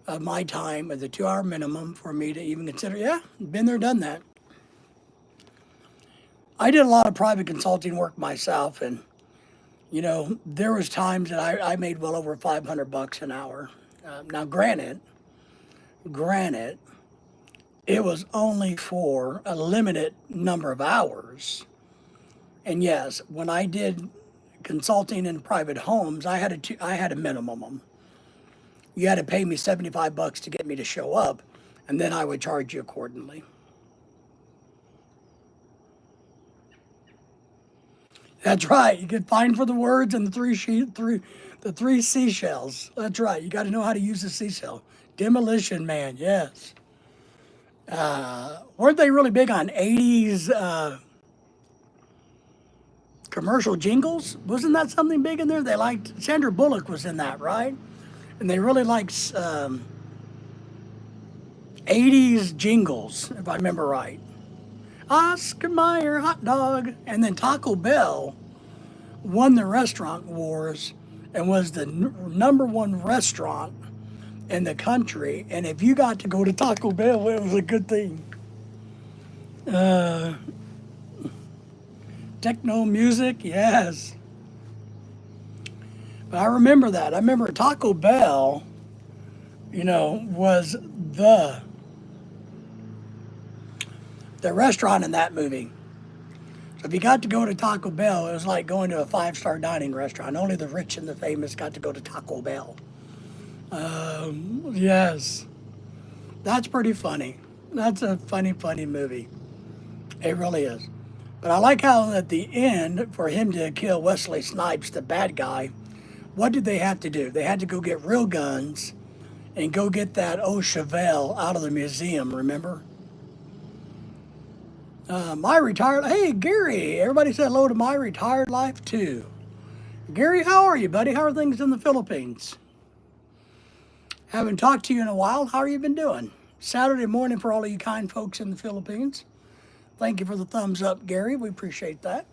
Speaker 1: of my time at the 2-hour minimum for me to even consider. Yeah, been there, done that. I did a lot of private consulting work myself, and you know, there was times that I made well over $500 an hour. Now, granted, it was only for a limited number of hours. And yes, when I did consulting in private homes, I had a minimum. You had to pay me $75 to get me to show up, and then I would charge you accordingly. That's right. You get fined for the words and the three seashells. That's right. You got to know how to use the seashell. Demolition Man, yes. Weren't they really big on 80s commercial jingles? Wasn't that something big in there? They liked, Sandra Bullock was in that, right? And they really liked 80s jingles, if I remember right. Oscar Mayer hot dog. And then Taco Bell won the restaurant wars and was the number one restaurant in the country. And if you got to go to Taco Bell, it was a good thing. Uh, Techno music, yes. But I remember that. I remember Taco Bell, was the restaurant in that movie. So if you got to go to Taco Bell, it was like going to a five-star dining restaurant. Only the rich and the famous got to go to Taco Bell. Yes, that's pretty funny. That's a funny, funny movie. It really is. But I like how at the end, for him to kill Wesley Snipes, the bad guy, what did they have to do? They had to go get real guns and go get that old Chevelle out of the museum, remember? My retired, hey, Gary, everybody said hello to my retired life too. Gary, how are you, buddy? How are things in the Philippines? Haven't talked to you in a while. How are you been doing? Saturday morning for all of you kind folks in the Philippines. Thank you for the thumbs up, Gary. We appreciate that.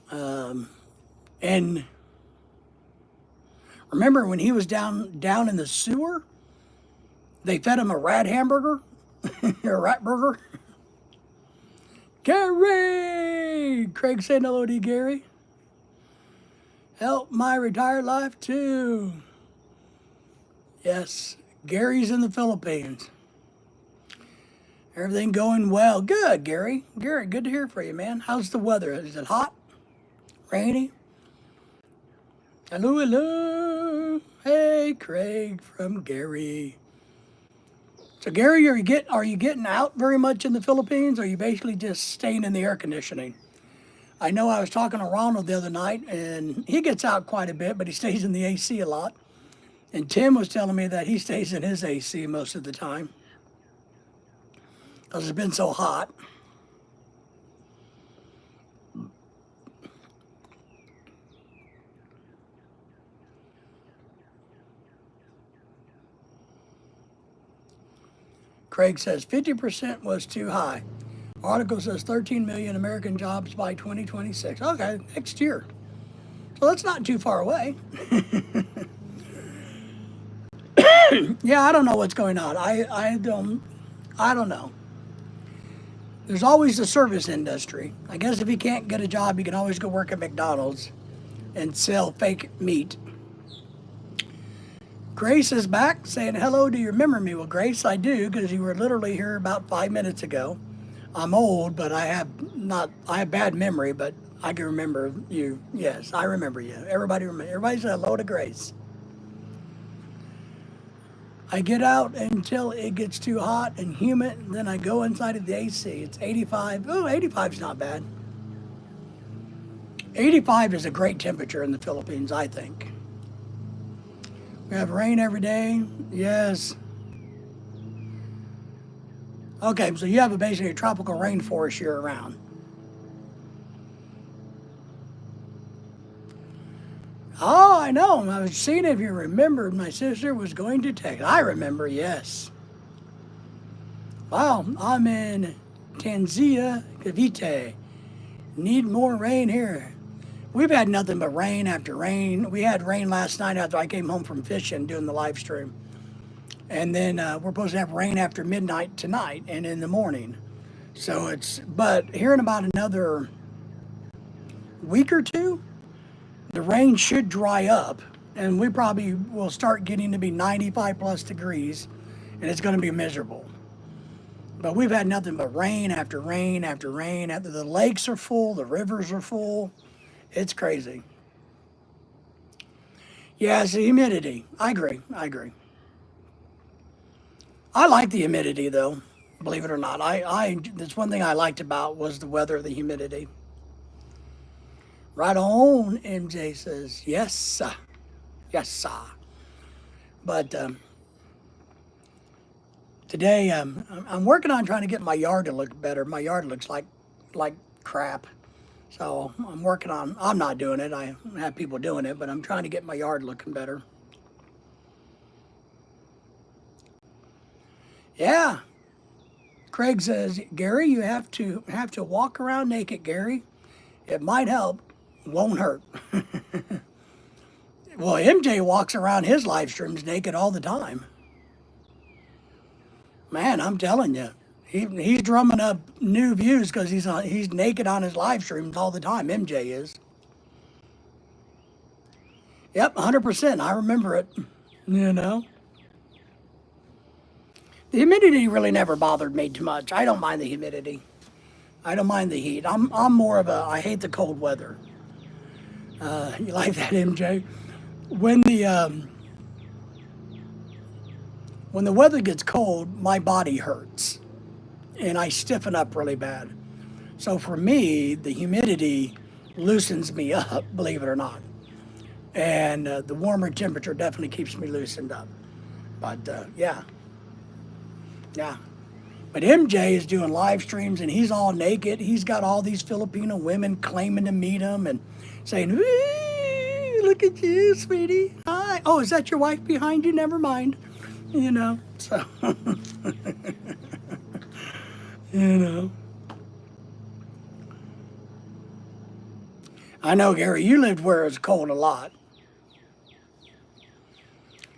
Speaker 1: And remember when he was down in the sewer, they fed him a rat hamburger, a rat burger. Gary, Craig saying hello to you, Gary. Help my retired life too. Yes, Gary's in the Philippines. Everything going well. Good, Gary. Gary, good to hear from you, man. How's the weather? Is it hot? Rainy? Hello, hello. Hey, Craig from Gary. So, Gary, are you getting out very much in the Philippines, or are you basically just staying in the air conditioning? I know I was talking to Ronald the other night, and he gets out quite a bit, but he stays in the AC a lot. And Tim was telling me that he stays in his AC most of the time because it's been so hot. Craig says 50% was too high. Article says 13 million American jobs by 2026. Okay, next year. So that's not too far away. Yeah, I don't know what's going on. I don't know. There's always the service industry. I guess if you can't get a job, you can always go work at McDonald's and sell fake meat. Grace is back saying hello. Do you remember me? Well, Grace, I do, because you were literally here about 5 minutes ago. I'm old, but I have bad memory, but I can remember you. Yes, I remember you. Everybody said hello to Grace. I get out until it gets too hot and humid, and then I go inside of the AC. It's 85. Oh, 85 is not bad. 85 is a great temperature in the Philippines, I think. We have rain every day. Yes. Okay, so you have basically a tropical rainforest year round. Oh, I know. I was seeing if you remembered. My sister was going to text. I remember, yes. Wow, I'm in Tanzania, Cavite. Need more rain here. We've had nothing but rain after rain. We had rain last night after I came home from fishing doing the live stream. And then we're supposed to have rain after midnight tonight and in the morning. So but here in about another week or two, the rain should dry up and we probably will start getting to be 95 plus degrees and it's going to be miserable. But we've had nothing but rain after rain after rain. After the lakes are full, the rivers are full. It's crazy. Yeah, it's the humidity. I agree. I like the humidity though, believe it or not. That's one thing I liked about was the weather, the humidity. Right on, MJ says, yes, sir. Yes, sir. But today I'm working on trying to get my yard to look better. My yard looks like crap. So I'm not doing it. I have people doing it, but I'm trying to get my yard looking better. Yeah. Craig says, Gary, you have to walk around naked, Gary. It might help, won't hurt. Well, MJ walks around his live streams naked all the time. Man, I'm telling you, he's drumming up new views because he's naked on his live streams all the time. MJ is. Yep, 100%. I remember it. You know, the humidity really never bothered me too much. I don't mind the humidity. I don't mind the heat. I'm more of a I hate the cold weather. You like that, MJ? When the when the weather gets cold, my body hurts and I stiffen up really bad. So for me, the humidity loosens me up, believe it or not. And the warmer temperature definitely keeps me loosened up. But yeah, yeah. But MJ is doing live streams and he's all naked. He's got all these Filipino women claiming to meet him and saying, "Wee, look at you, sweetie. Hi. Oh, is that your wife behind you? Never mind." You know, so, you know. I know, Gary, you lived where it's cold a lot.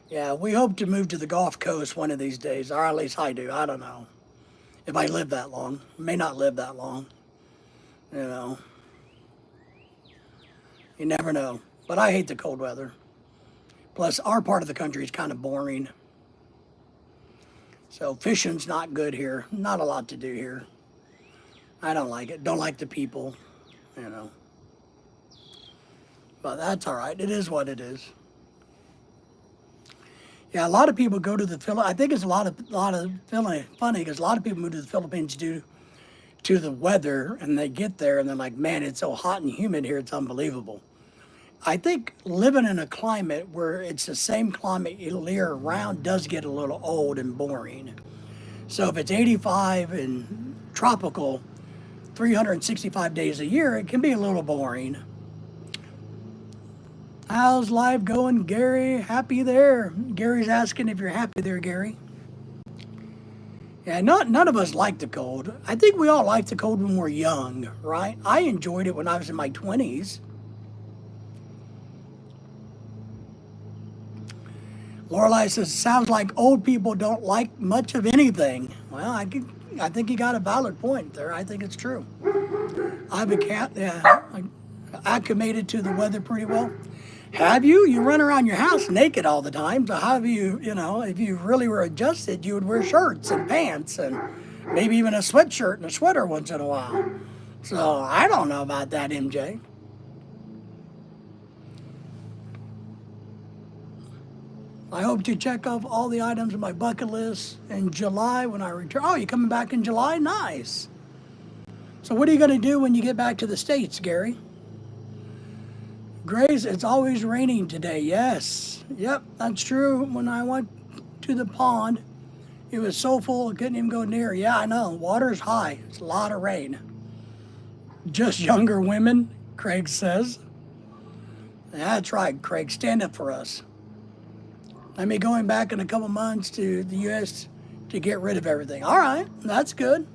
Speaker 1: Yeah, we hope to move to the Gulf Coast one of these days, or at least I do. I don't know if I live that long. May not live that long. You know, you never know. But I hate the cold weather. Plus, our part of the country is kind of boring. So fishing's not good here. Not a lot to do here. I don't like it. Don't like the people, you know. But that's all right. It is what it is. Yeah, a lot of people go to the Philippines. I think it's a lot of funny because a lot of people move to the Philippines due to the weather, and they get there and they're like, "Man, it's so hot and humid here. It's unbelievable." I think living in a climate where it's the same climate year round does get a little old and boring. So if it's 85 and tropical 365 days a year, it can be a little boring. How's live going, Gary? Happy there? Gary's asking if you're happy there, Gary. Yeah, none of us like the cold. I think we all like the cold when we're young, right? I enjoyed it when I was in my 20s. Lorelai says, sounds like old people don't like much of anything. Well, I think you got a valid point there. I think it's true. I've acclimated to the weather pretty well. Have you? You run around your house naked all the time. So how have you, if you really were adjusted, you would wear shirts and pants and maybe even a sweatshirt and a sweater once in a while. So I don't know about that, MJ. I hope to check off all the items on my bucket list in July when I return. Oh, you coming back in July? Nice. So what are you going to do when you get back to the States, Gary? Grace, it's always raining today. Yes. Yep, that's true. When I went to the pond, it was so full I couldn't even go near. Yeah, I know. Water's high. It's a lot of rain. Just younger women, Craig says. That's right, Craig. Stand up for us. I mean, going back in a couple months to the U.S. to get rid of everything. All right, that's good.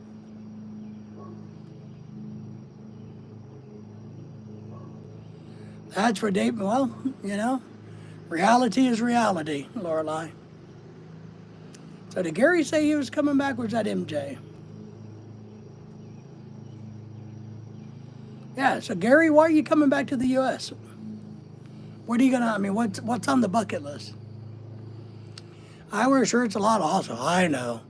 Speaker 1: That's for Dave. Well, reality is reality, Lorelai. So did Gary say he was coming back, or was that MJ? Yeah, so Gary, why are you coming back to the U.S.? What are you gonna, what's on the bucket list? I wear shirts a lot also, I know.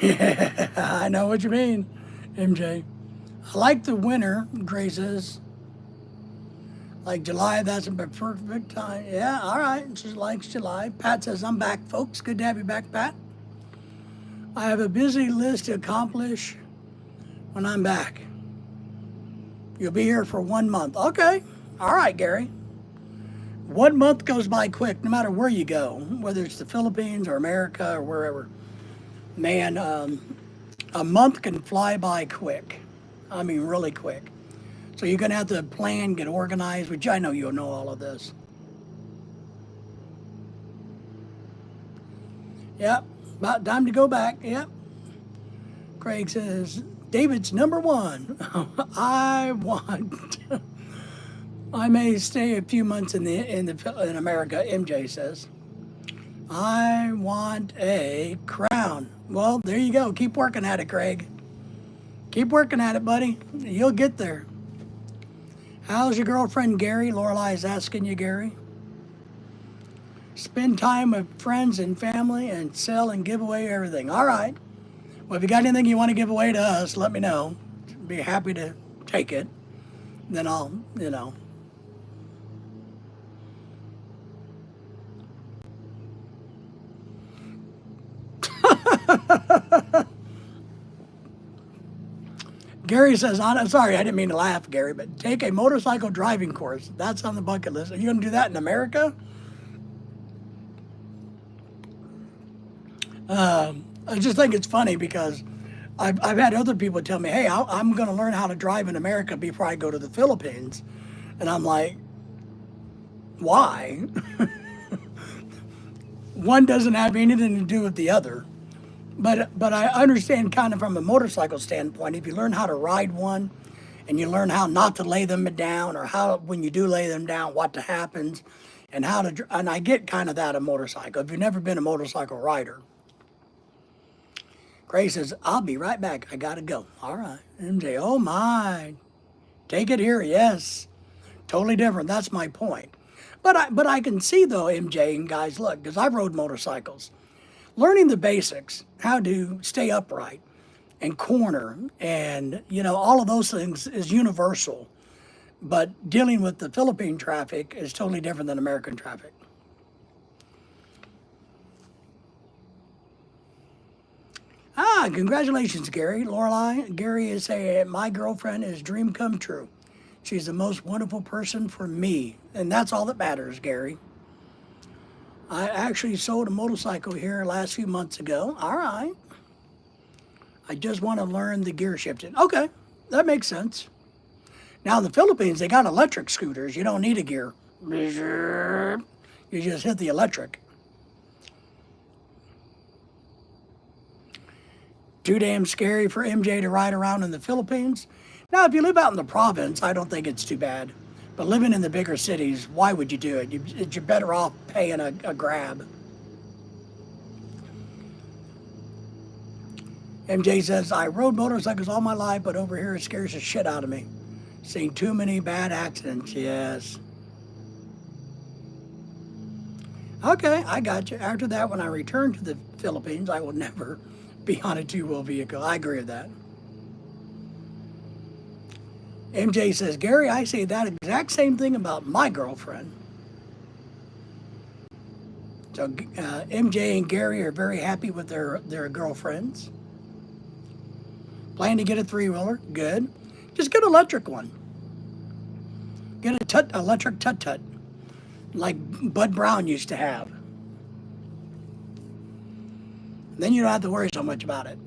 Speaker 1: Yeah, I know what you mean, MJ. I like the winter, Gray says. Like July, that's a perfect time. Yeah, all right, she likes July. Pat says, I'm back, folks. Good to have you back, Pat. I have a busy list to accomplish when I'm back. You'll be here for 1 month. Okay, all right, Gary. 1 month goes by quick, no matter where you go, whether it's the Philippines or America or wherever. Man, a month can fly by quick. I mean, really quick. So you're going to have to plan, get organized, which I know you'll know all of this. Yep. About time to go back. Yep. Craig says, David's number one. I want. I may stay a few months in America, MJ says. I want a crown. Well, there you go. Keep working at it, Craig. Keep working at it, buddy. You'll get there. How's your girlfriend, Gary? Lorelai's asking you, Gary. Spend time with friends and family and sell and give away everything. All right. Well, if you got anything you want to give away to us, let me know. Be happy to take it. Then I'll, Gary says, I'm sorry, I didn't mean to laugh, Gary, but take a motorcycle driving course. That's on the bucket list. Are you going to do that in America? I just think it's funny because I've had other people tell me, hey, I'm going to learn how to drive in America before I go to the Philippines. And I'm like, why? One doesn't have anything to do with the other. But I understand kind of from a motorcycle standpoint, if you learn how to ride one and you learn how not to lay them down or how, when you do lay them down, what happens and and I get kind of that a motorcycle. If you've never been a motorcycle rider. Grace says, I'll be right back. I got to go. All right. MJ, oh my. Take it here. Yes. Totally different. That's my point. But I can see though, MJ and guys, look, because I've rode motorcycles. Learning the basics, how to stay upright and corner and, all of those things is universal. But dealing with the Philippine traffic is totally different than American traffic. Congratulations, Gary. Lorelai, Gary is saying, my girlfriend is dream come true. She's the most wonderful person for me. And that's all that matters, Gary. I actually sold a motorcycle here last few months ago. All right. I just want to learn the gear shifting. Okay, that makes sense. Now in the Philippines, they got electric scooters. You don't need a gear. You just hit the electric. Too damn scary for MJ to ride around in the Philippines. Now, if you live out in the province, I don't think it's too bad. But living in the bigger cities, why would you do it? You're better off paying a grab. MJ says, I rode motorcycles all my life, but over here it scares the shit out of me. Seen too many bad accidents, yes. Okay, I got you. After that, when I return to the Philippines, I will never be on a two-wheel vehicle. I agree with that. MJ says, Gary, I say that exact same thing about my girlfriend. So MJ and Gary are very happy with their girlfriends. Plan to get a three-wheeler. Good. Just get an electric one. Get a electric tut-tut, like Bud Brown used to have. Then you don't have to worry so much about it.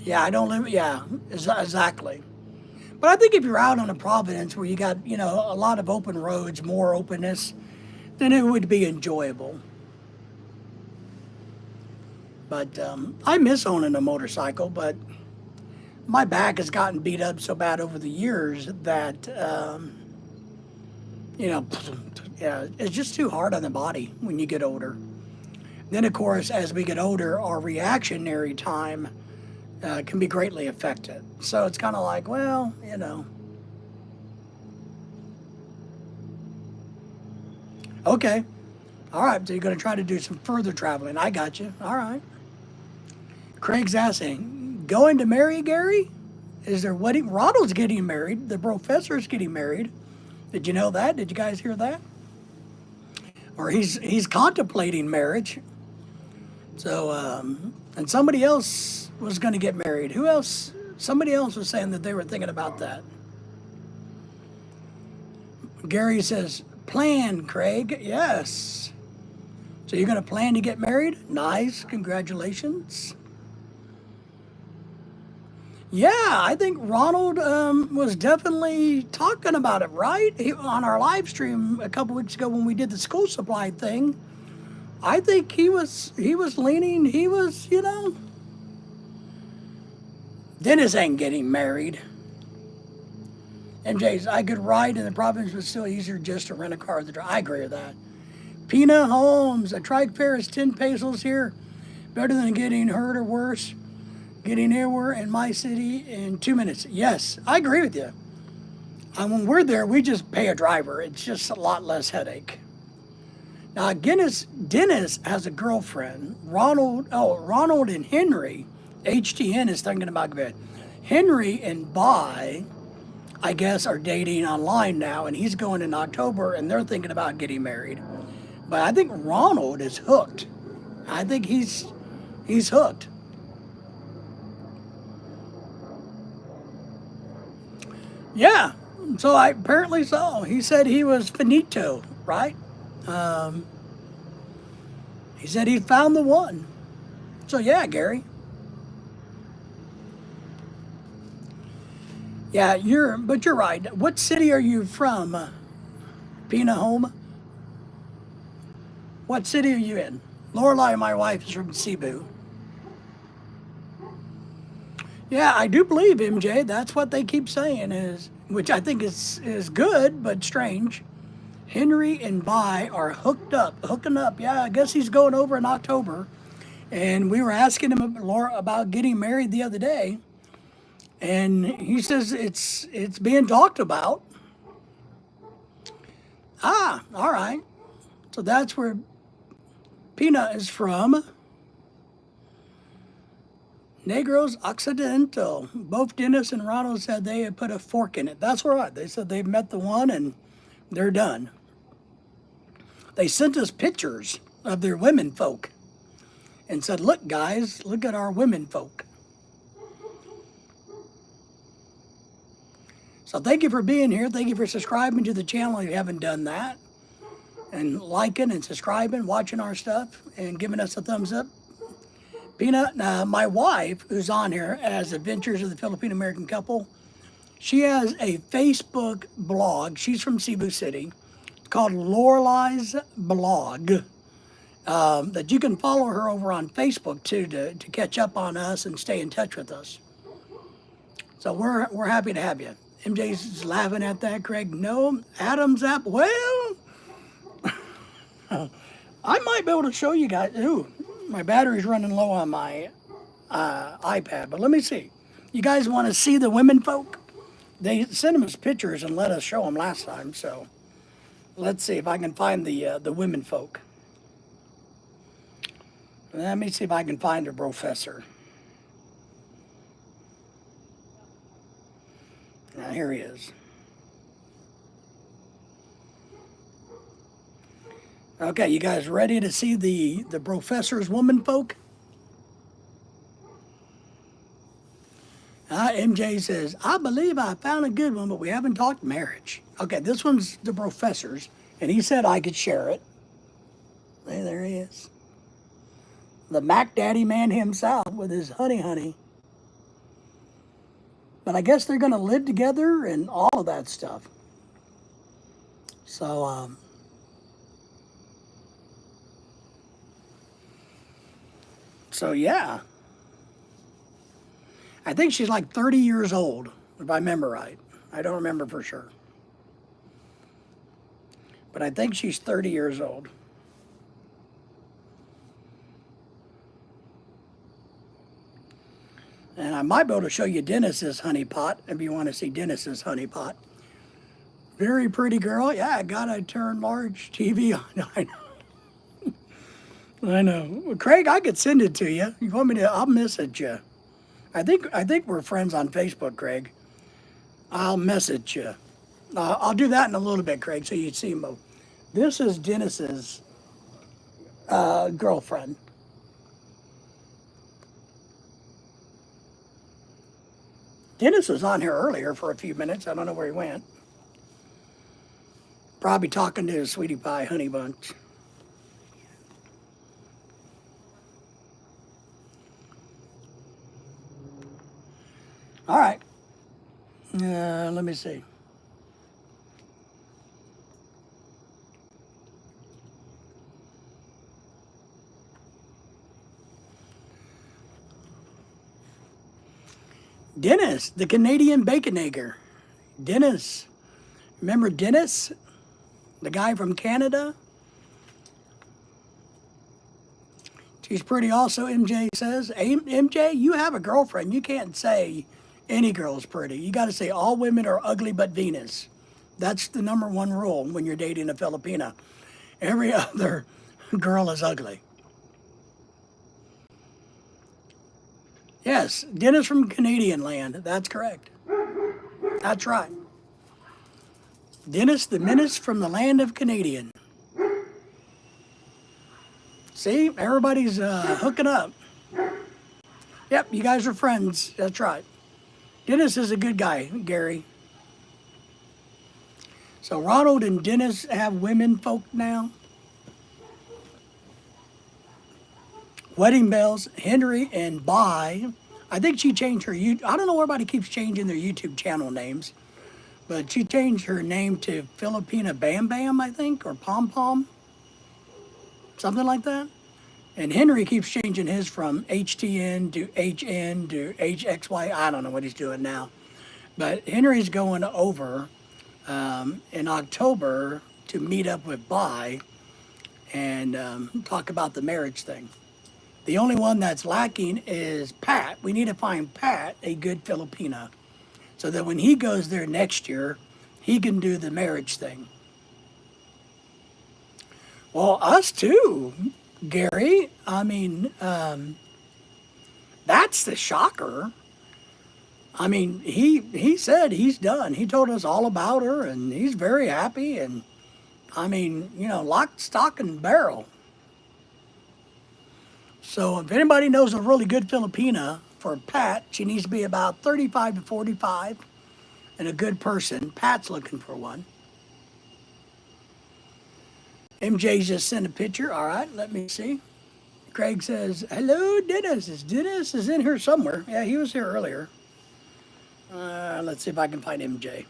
Speaker 1: Yeah, I don't live, yeah, exactly. But I think if you're out on a Providence where you got, a lot of open roads, more openness, then it would be enjoyable. But I miss owning a motorcycle, but my back has gotten beat up so bad over the years that, yeah, it's just too hard on the body when you get older. Then, of course, as we get older, our reactionary time can be greatly affected. So it's kind of like, well, Okay. All right, so you're going to try to do some further traveling. I got you. All right. Craig's asking, going to marry Gary? Is there wedding? Ronald's getting married. The professor's getting married. Did you know that? Did you guys hear that? Or he's contemplating marriage. So, and somebody else was going to get married. Who else? Somebody else was saying that they were thinking about that. Gary says, plan, Craig. Yes. So you're going to plan to get married? Nice. Congratulations. Yeah, I think Ronald was definitely talking about it, right? On our live stream a couple weeks ago when we did the school supply thing, I think he was leaning. He was, Dennis ain't getting married. MJ's, I could ride in the province, but still easier just to rent a car. I agree with that. Pina Holmes, a trike fare is 10 pesos here. Better than getting hurt or worse. Getting anywhere in my city in 2 minutes. Yes, I agree with you. And when we're there, we just pay a driver. It's just a lot less headache. Now, Dennis has a girlfriend. Ronald and Henry. HTN is thinking about bed. Henry and Bai, I guess, are dating online now, and he's going in October, and they're thinking about getting married. But I think Ronald is hooked. I think he's hooked. Yeah. So I apparently so. He said he was finito, right? Um, he said he found the one. So yeah, Gary. Yeah, you're right. What city are you from, Pina Home? What city are you in? Lorelai, my wife, is from Cebu. Yeah, I do believe MJ. That's what they keep saying is, which I think is good but strange. Henry and Bai are hooking up. Yeah, I guess he's going over in October. And we were asking him about getting married the other day, and he says it's being talked about. Ah, all right. So that's where Pina is from. Negros Occidental. Both Dennis and Ronald said they had put a fork in it. That's right. They said they've met the one and they're done. They sent us pictures of their women folk and said, look, guys, look at our women folk. So thank you for being here. Thank you for subscribing to the channel if you haven't done that. And liking and subscribing, watching our stuff, and giving us a thumbs up. Peanut, my wife, who's on here as Adventures of the Filipino American Couple, she has a Facebook blog. She's from Cebu City. It's called Lorelai's Blog. That you can follow her over on Facebook too to catch up on us and stay in touch with us. So we're happy to have you. MJ's laughing at that, Craig. No, Adam's app. Well, I might be able to show you guys. Ooh, my battery's running low on my iPad, but let me see. You guys want to see the women folk? They sent us pictures and let us show them last time, so let's see if I can find the women folk. Let me see if I can find a professor. Now, here he is. Okay, you guys ready to see the professor's woman folk? MJ says, I believe I found a good one, but we haven't talked marriage. Okay, this one's the professor's, and he said I could share it. Hey, there he is. The Mac Daddy man himself with his honey. But I guess they're going to live together and all of that stuff. So yeah. I think she's like 30 years old, if I remember right. I don't remember for sure. But I think she's 30 years old. And I might be able to show you Dennis's honey pot if you want to see Dennis's honey pot. Very pretty girl. Yeah, I gotta turn large TV on. I know. I know. Well, Craig, I could send it to you. You want me to? I'll message you. I think we're friends on Facebook, Craig. I'll message you. I'll do that in a little bit, Craig, so you see them. This is Dennis's girlfriend. Dennis was on here earlier for a few minutes. I don't know where he went. Probably talking to his sweetie pie honey bunch. All right. Let me see. Dennis, the Canadian Baconator. Dennis. Remember Dennis? The guy from Canada? She's pretty also, MJ says. MJ, you have a girlfriend. You can't say any girl's pretty. You got to say all women are ugly but Venus. That's the number one rule when you're dating a Filipina. Every other girl is ugly. Yes, Dennis from Canadian land. That's correct. That's right. Dennis the Menace from the land of Canadian. See, everybody's hooking up. Yep, you guys are friends. That's right. Dennis is a good guy, Gary. So Ronald and Dennis have women folk now. Wedding bells, Henry and Bai. I think she changed her. I don't know why everybody keeps changing their YouTube channel names, but she changed her name to Filipina Bam Bam, I think, or Pom Pom, something like that. And Henry keeps changing his from HTN to HN to HXY. I don't know what he's doing now. But Henry's going over in October to meet up with Bai and talk about the marriage thing. The only one that's lacking is Pat. We need to find Pat a good Filipina so that when he goes there next year, he can do the marriage thing. Well, us too, Gary. I mean, that's the shocker. I mean, he said he's done. He told us all about her, and he's very happy. And I mean, lock, stock, and barrel. So if anybody knows a really good Filipina for Pat, she needs to be about 35 to 45 and a good person. Pat's looking for one. MJ just sent a picture. All right, let me see. Craig says, hello, Dennis. Dennis is in here somewhere. Yeah, he was here earlier. Let's see if I can find MJ.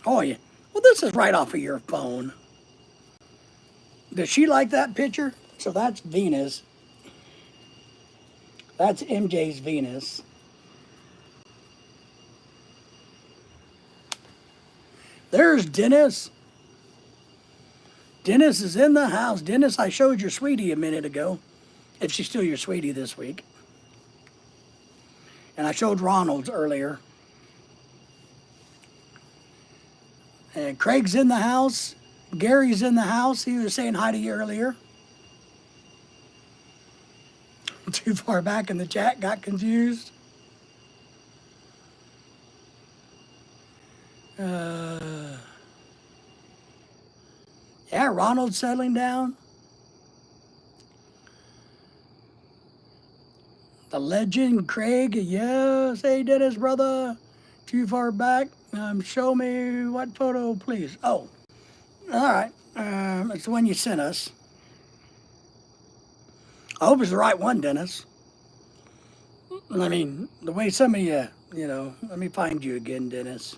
Speaker 1: Oh, yeah. Well, this is right off of your phone. Does she like that picture? So that's Venus. That's MJ's Venus. There's Dennis. Dennis is in the house. Dennis, I showed your sweetie a minute ago, if she's still your sweetie this week. And I showed Ronald's earlier. And Craig's in the house. Gary's in the house. He was saying hi to you earlier. Too far back in the chat, got confused. Yeah, Ronald's settling down. The legend, Craig, yes. Hey, Dennis, brother. Too far back. Show me what photo, please. Oh, all right. It's the one you sent us. I hope it's the right one, Dennis. I mean, the way some of you, let me find you again, Dennis.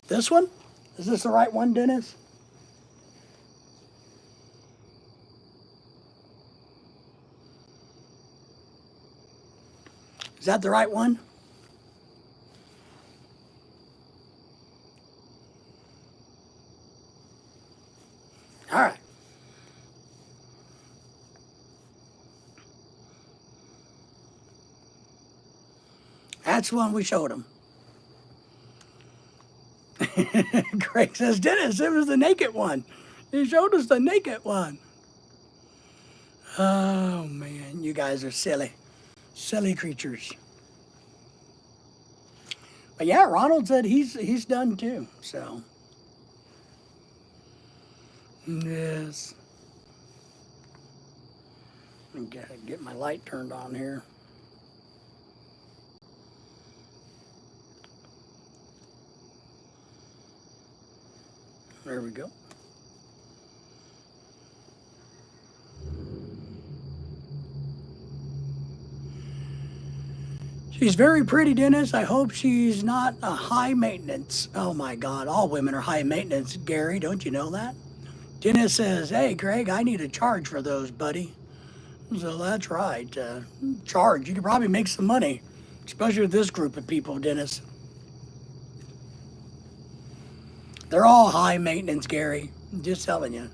Speaker 1: This one? Is this the right one, Dennis? Is that the right one? All right. That's the one we showed him. Craig says, Dennis, it was the naked one. He showed us the naked one. Oh, man, you guys are silly. Silly creatures. But yeah, Ronald said he's done too, so. Yes. Gotta get my light turned on here. There we go. She's very pretty, Dennis. I hope she's not a high maintenance. Oh my God, all women are high maintenance, Gary. Don't you know that? Dennis says, "Hey, Greg, I need a charge for those, buddy." So that's right. Charge. You could probably make some money, especially with this group of people, Dennis. They're all high maintenance, Gary. I'm just telling you.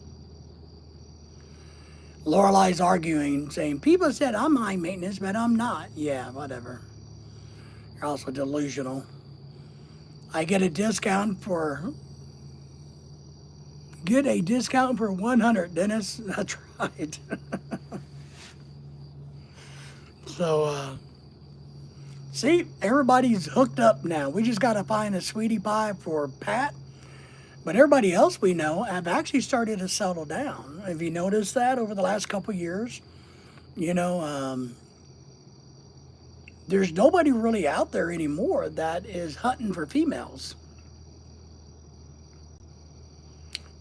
Speaker 1: Lorelai's arguing, saying, "People said I'm high maintenance, but I'm not." Yeah, whatever. You're also delusional. I get a discount for 100, Dennis. That's right. So, see, everybody's hooked up now. We just got to find a sweetie pie for Pat. But everybody else we know have actually started to settle down. Have you noticed that over the last couple of years? You know, there's nobody really out there anymore that is hunting for females.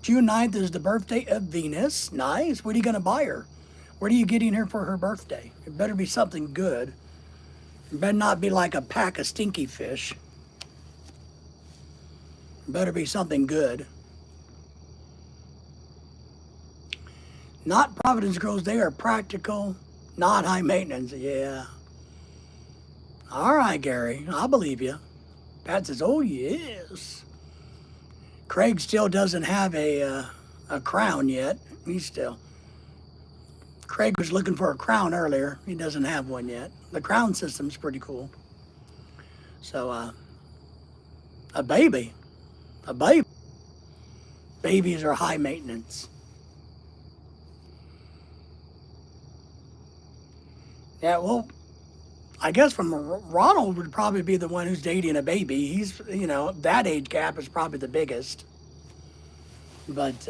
Speaker 1: June 9th is the birthday of Venus. Nice. What are you going to buy her? What are you getting her for her birthday? It better be something good. It better not be like a pack of stinky fish. It better be something good. Not Providence girls, they are practical, not high maintenance. Yeah. All right, Gary, I believe you. Pat says, "Oh, yes." Craig still doesn't have a crown yet. Craig was looking for a crown earlier. He doesn't have one yet. The crown system's pretty cool. So, a baby. A baby. Babies are high maintenance. Yeah, well, I guess from Ronald would probably be the one who's dating a baby. He's, that age gap is probably the biggest. But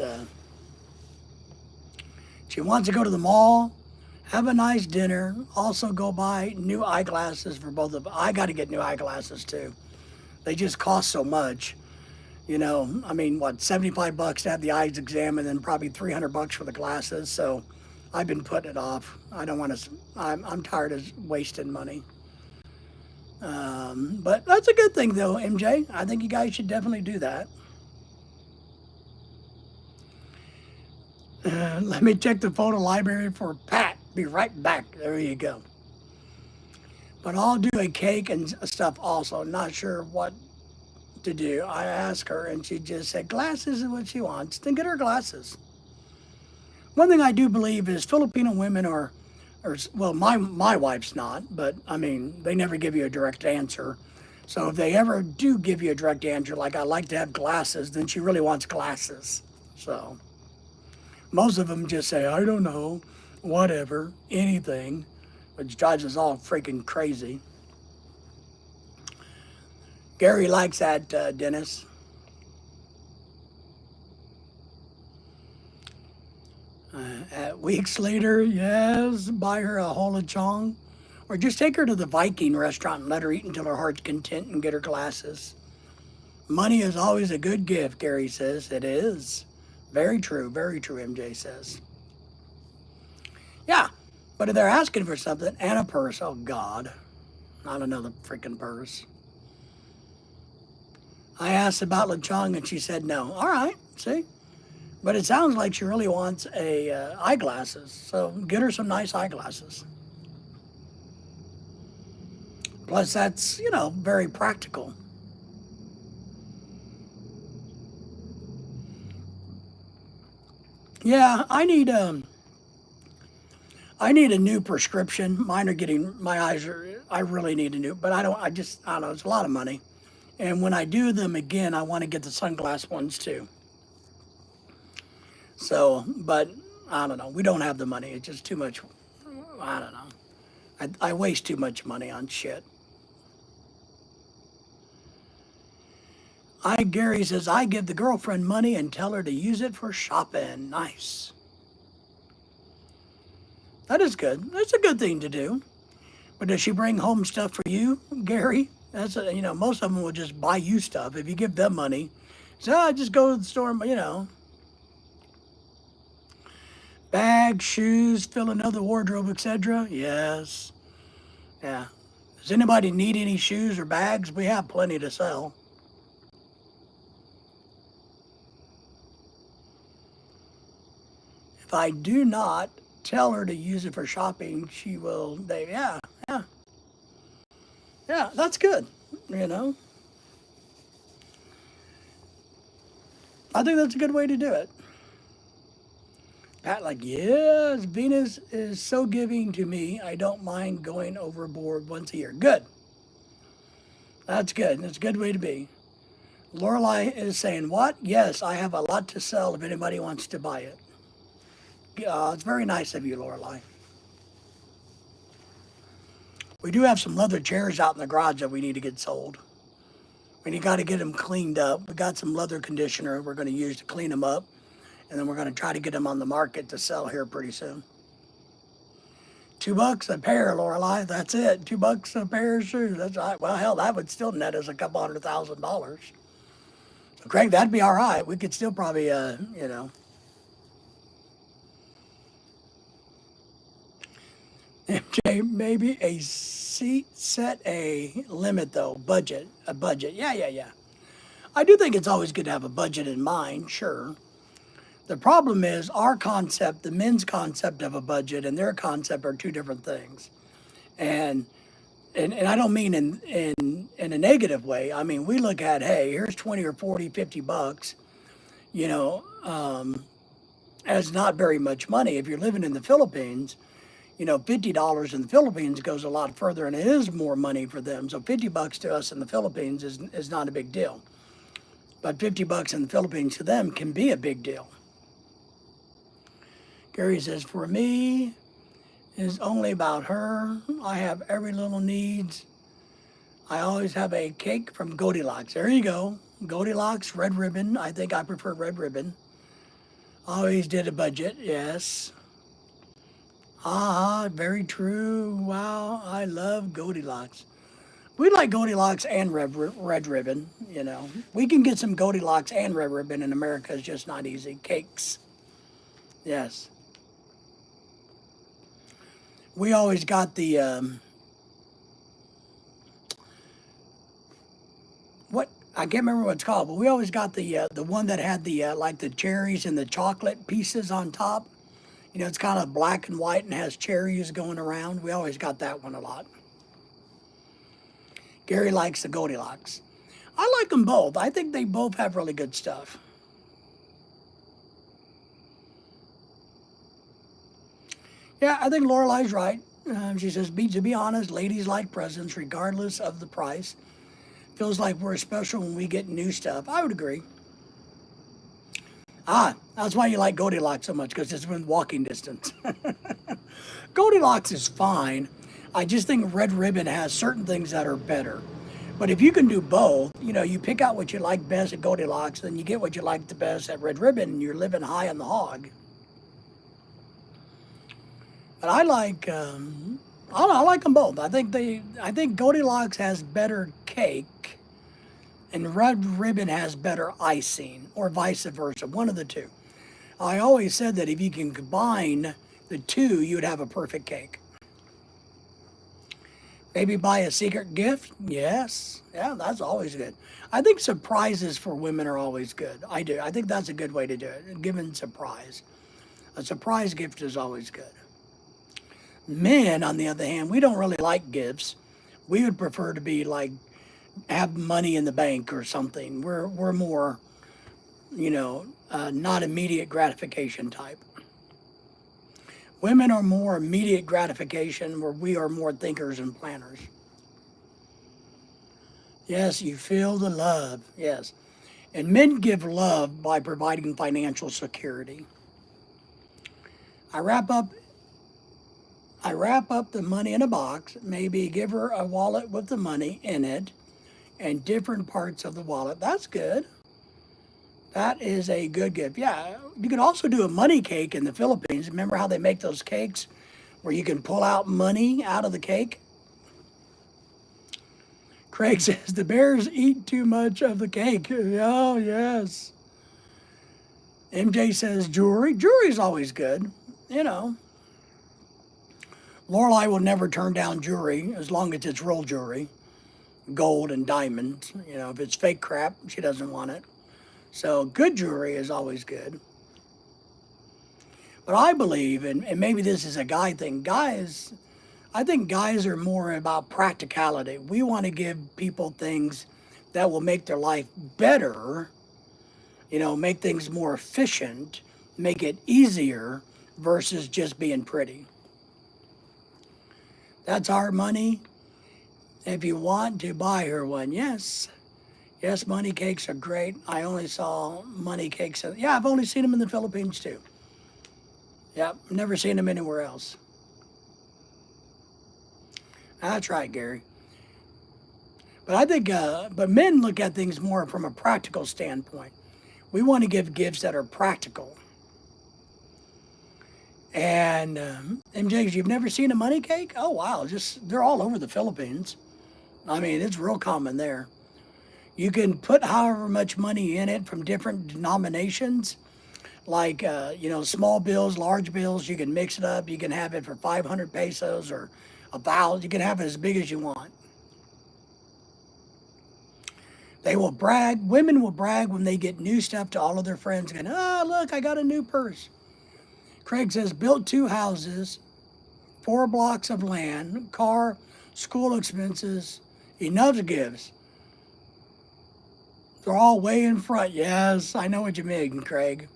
Speaker 1: she wants to go to the mall, have a nice dinner, also go buy new eyeglasses for both of them. I got to get new eyeglasses too. They just cost so much. I mean, what, $75 to have the eyes examined and probably $300 for the glasses. So I've been putting it off. I don't want to, I'm tired of wasting money. But that's a good thing though, MJ. I think you guys should definitely do that. Let me check the photo library for Pat. Be right back. There you go. But I'll do a cake and stuff also. Not sure what to do. I asked her and she just said glasses is what she wants. Then get her glasses. One thing I do believe is Filipino women are well, my wife's not, but I mean, they never give you a direct answer. So if they ever do give you a direct answer, like I like to have glasses, then she really wants glasses. So most of them just say, I don't know, whatever, anything, which drives us all freaking crazy. Gary likes that, Dennis. Weeks later, yes, buy her a hola chong. Or just take her to the Viking restaurant and let her eat until her heart's content and get her glasses. Money is always a good gift, Gary says. It is. Very true, MJ says. Yeah, but if they're asking for something and a purse, oh God, not another freaking purse. I asked about Lechong and she said no. All right, see? But it sounds like she really wants eyeglasses, so get her some nice eyeglasses. Plus, that's, very practical. Yeah, I need a new prescription. My eyes are, I really need a new, but I don't know, it's a lot of money. And when I do them again, I want to get the sunglass ones too. So, but I don't know. We don't have the money. It's just too much. I don't know. I waste too much money on shit. Gary says, I give the girlfriend money and tell her to use it for shopping. Nice. That is good. That's a good thing to do. But does she bring home stuff for you, Gary? Most of them will just buy you stuff. If you give them money, so I just go to the store, Bags, shoes, fill another wardrobe, etc. Yes. Yeah. Does anybody need any shoes or bags? We have plenty to sell. If I do not tell her to use it for shopping, she will. Yeah, yeah. That's good. You know, I think that's a good way to do it. Pat, like, yes, Venus is so giving to me. I don't mind going overboard once a year. Good. That's good. That's a good way to be. Lorelei is saying, what? Yes, I have a lot to sell if anybody wants to buy it. It's very nice of you, Lorelei. We do have some leather chairs out in the garage that we need to get sold. We got to get them cleaned up. We got some leather conditioner we're going to use to clean them up. And then we're going to try to get them on the market to sell here pretty soon. $2 a pair, Lorelei. That's it. $2 a pair of shoes. That's right. Well, hell, that would still net us a couple $100,000. So, Craig, that'd be all right. We could still probably, MJ, maybe a seat set a limit though, a budget. Yeah. I do think it's always good to have a budget in mind, sure. The problem is our concept, the men's concept of a budget and their concept are two different things. And I don't mean in a negative way. I mean, we look at, hey, here's 20 or 40, $50, you know, as not very much money. If you're living in the Philippines, you know, $50 in the Philippines goes a lot further and it is more money for them. So $50 to us in the Philippines is not a big deal. But $50 in the Philippines to them can be a big deal. Gary says, for me, it's only about her. I have every little needs. I always have a cake from Goldilocks. There you go. Goldilocks, Red Ribbon. I think I prefer Red Ribbon. Always did a budget, yes. Very true. Wow, I love Goldilocks. We like Goldilocks and Red Ribbon, you know. We can get some Goldilocks and Red Ribbon in America. It's just not easy. Cakes. Yes. We always got the, I can't remember what it's called, but we always got the one that had the, like the cherries and the chocolate pieces on top. You know, it's kind of black and white and has cherries going around. We always got that one a lot. Gary likes the Goldilocks. I like them both. I think they both have really good stuff. Yeah, I think Lorelei's right. She says, to be honest, ladies like presents regardless of the price. Feels like we're special when we get new stuff. I would agree. That's why you like Goldilocks so much, because it's within walking distance. Goldilocks is fine. I just think Red Ribbon has certain things that are better. But if you can do both, you know, you pick out what you like best at Goldilocks, then you get what you like the best at Red Ribbon, and you're living high on the hog. But I like them both. I think Goldilocks has better cake, and Red Ribbon has better icing, or vice versa, one of the two. I always said that if you can combine the two, you would have a perfect cake. Maybe buy a secret gift? Yes. Yeah, that's always good. I think surprises for women are always good. I do. I think that's a good way to do it, giving surprise. A surprise gift is always good. Men, on the other hand, we don't really like gifts. We would prefer to be like, have money in the bank or something. We're more, you know, not immediate gratification type. Women are more immediate gratification, where we are more thinkers and planners. Yes, you feel the love. Yes. And men give love by providing financial security. I wrap up the money in a box, maybe give her a wallet with the money in it and different parts of the wallet. That's good. That is a good gift. Yeah, you can also do a money cake in the Philippines. Remember how they make those cakes where you can pull out money out of the cake? Craig says, the bears eat too much of the cake. Oh, yes. MJ says, jewelry. Jewelry's always good, you know. Lorelai will never turn down jewelry as long as it's real jewelry, gold and diamonds. You know, if it's fake crap, she doesn't want it. So good jewelry is always good. But I believe, and maybe this is a guy thing, guys, I think guys are more about practicality. We want to give people things that will make their life better, you know, make things more efficient, make it easier versus just being pretty. That's our money. If you want to buy her one, yes. Yes, money cakes are great. I only saw money cakes. Yeah, I've only seen them in the Philippines too. Yep, never seen them anywhere else. That's right, Gary. But I think, but men look at things more from a practical standpoint. We want to give gifts that are practical. And MJ, you've never seen a money cake? Oh wow, just they're all over the Philippines. I mean, it's real common there. You can put however much money in it from different denominations, like you know, small bills, large bills. You can mix it up. You can have it for 500 pesos or 1,000. You can have it as big as you want. They will brag. Women will brag when they get new stuff to all of their friends. Going, oh look, I got a new purse. Craig says, built 2 houses, 4 blocks of land, car, school expenses, enough gifts. They're all way in front. Yes, I know what you mean, Craig.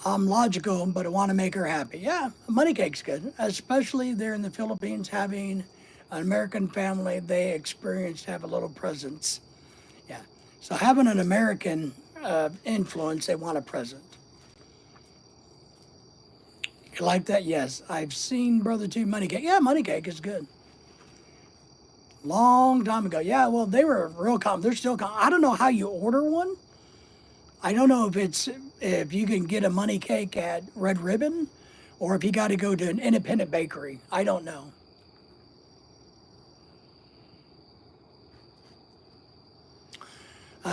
Speaker 1: I'm logical, but I want to make her happy. Yeah, a money cake's good, especially there in the Philippines, having an American family. They experience to have a little presence. Yeah, so having an American influence, they want a present. You like that? Yes, I've seen Brother Two Money Cake. Yeah, Money Cake is good. Long time ago. Yeah, well, they were real common. They're still common. I don't know how you order one. I don't know if you can get a money cake at Red Ribbon or if you got to go to an independent bakery. I don't know.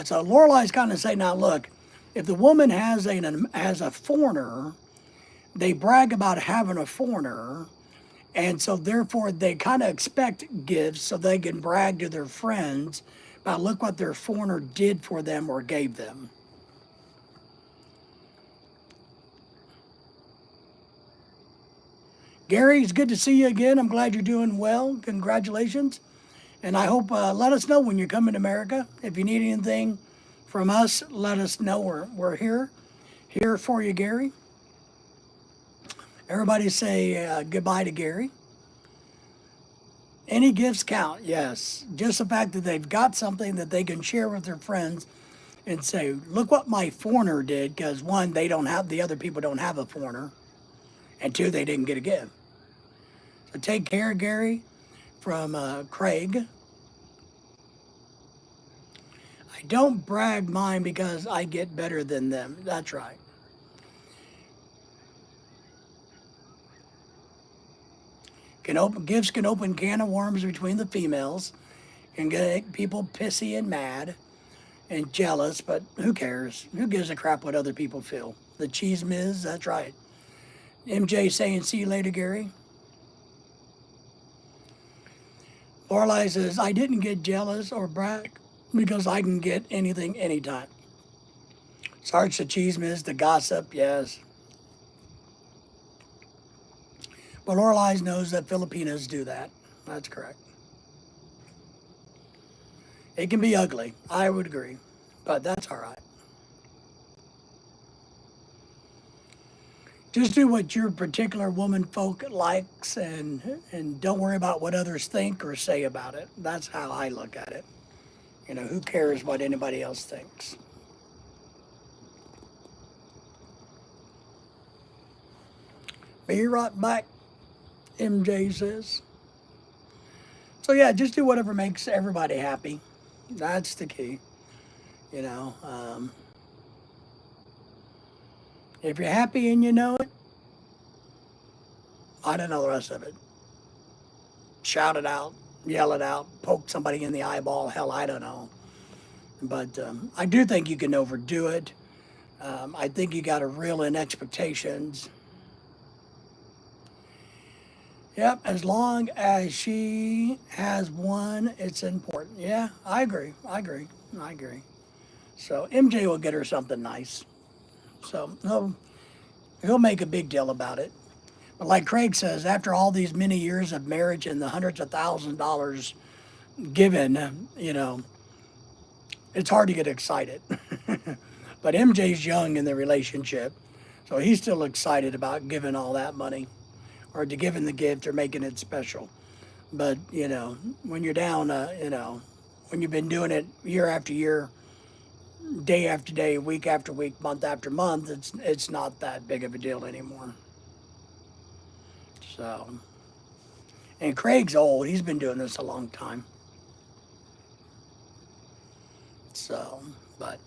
Speaker 1: So Lorelai's kind of saying, now look, if the woman has a foreigner, they brag about having a foreigner, and so therefore they kind of expect gifts so they can brag to their friends about look what their foreigner did for them or gave them. Gary, it's good to see you again. I'm glad you're doing well. Congratulations. And I hope, let us know when you're coming to America. If you need anything from us, let us know. We're here for you, Gary. Everybody say goodbye to Gary. Any gifts count, yes. Just the fact that they've got something that they can share with their friends and say, look what my foreigner did, because one, the other people don't have a foreigner, and two, they didn't get a gift. So take care, Gary, from Craig. I don't brag mine because I get better than them. That's right. Gifts can open can of worms between the females and get people pissy and mad and jealous, but who cares? Who gives a crap what other people feel? The cheese miz, that's right. MJ saying, see you later, Gary. Lorelai says, I didn't get jealous or brag because I can get anything anytime. Sarge the cheese miz, the gossip, yes. But Lorelai knows that Filipinos do that. That's correct. It can be ugly, I would agree, but that's all right. Just do what your particular woman folk likes and don't worry about what others think or say about it. That's how I look at it. You know, who cares what anybody else thinks? Be right back, MJ says. So yeah, just do whatever makes everybody happy. That's the key. You know, if you're happy and you know it, I don't know the rest of it. Shout it out, yell it out, poke somebody in the eyeball. Hell, I don't know. But I do think you can overdo it. I think you got to reel in expectations. Yep, as long as she has one, it's important. Yeah, I agree. I agree. I agree. So MJ will get her something nice. So he'll make a big deal about it. But like Craig says, after all these many years of marriage and the hundreds of $1,000s given, it's hard to get excited. But MJ's young in the relationship, so he's still excited about giving all that money or to giving the gift or making it special. But, when you're down, when you've been doing it year after year, day after day, week after week, month after month, it's not that big of a deal anymore. So, and Craig's old. He's been doing this a long time. So, but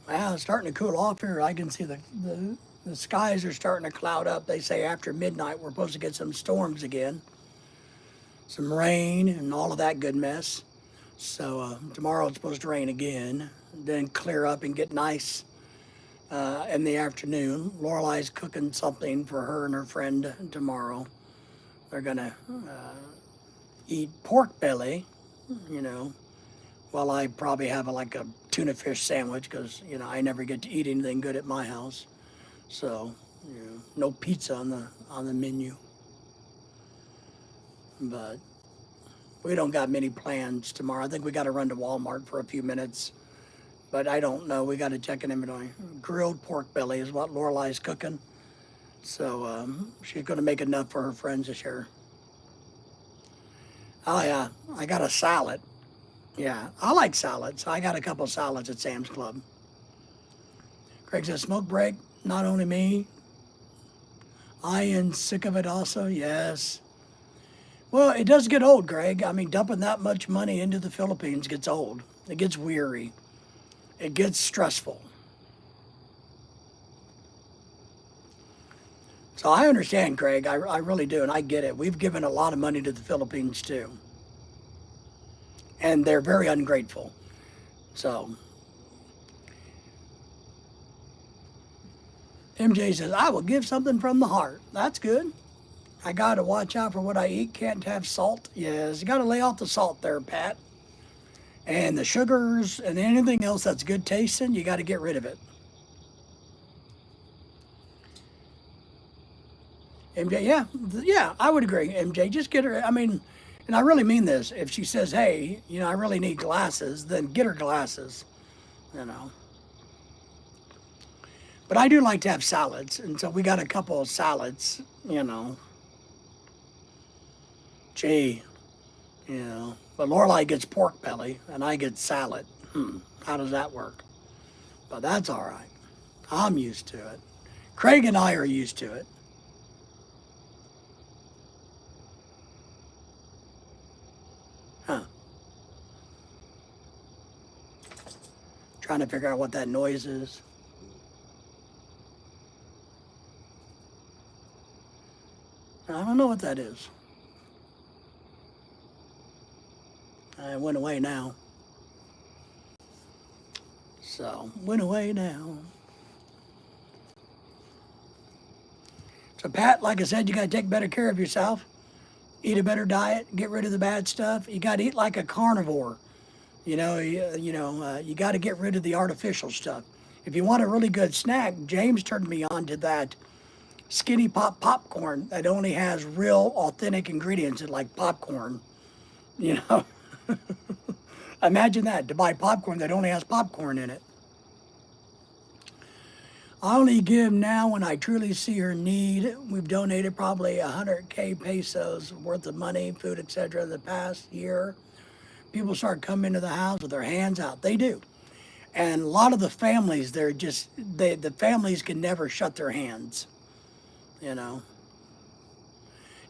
Speaker 1: wow, it's starting to cool off here. I can see the skies are starting to cloud up. They say after midnight we're supposed to get some storms again, some rain and all of that good mess. So tomorrow it's supposed to rain again, then clear up and get nice in the afternoon. Lorelai's cooking something for her and her friend tomorrow. They're gonna eat pork belly, you know, while I probably have like a tuna fish sandwich because I never get to eat anything good at my house. So no pizza on the menu. But we don't got many plans tomorrow. I think we got to run to Walmart for a few minutes, but I don't know. We got to check an inventory. Grilled pork belly is what Lorelai's cooking, so she's going to make enough for her friends to share. Oh yeah, I got a salad. Yeah, I like salads. I got a couple salads at Sam's Club. Craig says smoke break. Not only me, I am sick of it also. Yes. Well, it does get old, Greg. I mean, dumping that much money into the Philippines gets old. It gets weary. It gets stressful. So I understand, Craig. I really do, and I get it. We've given a lot of money to the Philippines too, and they're very ungrateful. So MJ says, I will give something from the heart. That's good. I got to watch out for what I eat. Can't have salt. Yes, you got to lay off the salt there, Pat. And the sugars and anything else that's good tasting, you got to get rid of it. MJ, yeah, I would agree. MJ, just get her. I mean, and I really mean this. If she says, hey, I really need glasses, then get her glasses, you know. But I do like to have salads, and so we got a couple of salads, Gee, But Lorelai gets pork belly, and I get salad. How does that work? But that's all right. I'm used to it. Craig and I are used to it. Huh. Trying to figure out what that noise is. I don't know what that is. It went away now. So, went away now. So, Pat, like I said, you got to take better care of yourself. Eat a better diet. Get rid of the bad stuff. You got to eat like a carnivore. You got to get rid of the artificial stuff. If you want a really good snack, James turned me on to that Skinny Pop popcorn that only has real, authentic ingredients like popcorn. You know, imagine that, to buy popcorn that only has popcorn in it. I only give now when I truly see her need. We've donated probably 100K pesos worth of money, food, etc. the past year. People start coming into the house with their hands out. They do. And a lot of the families, the families can never shut their hands, you know.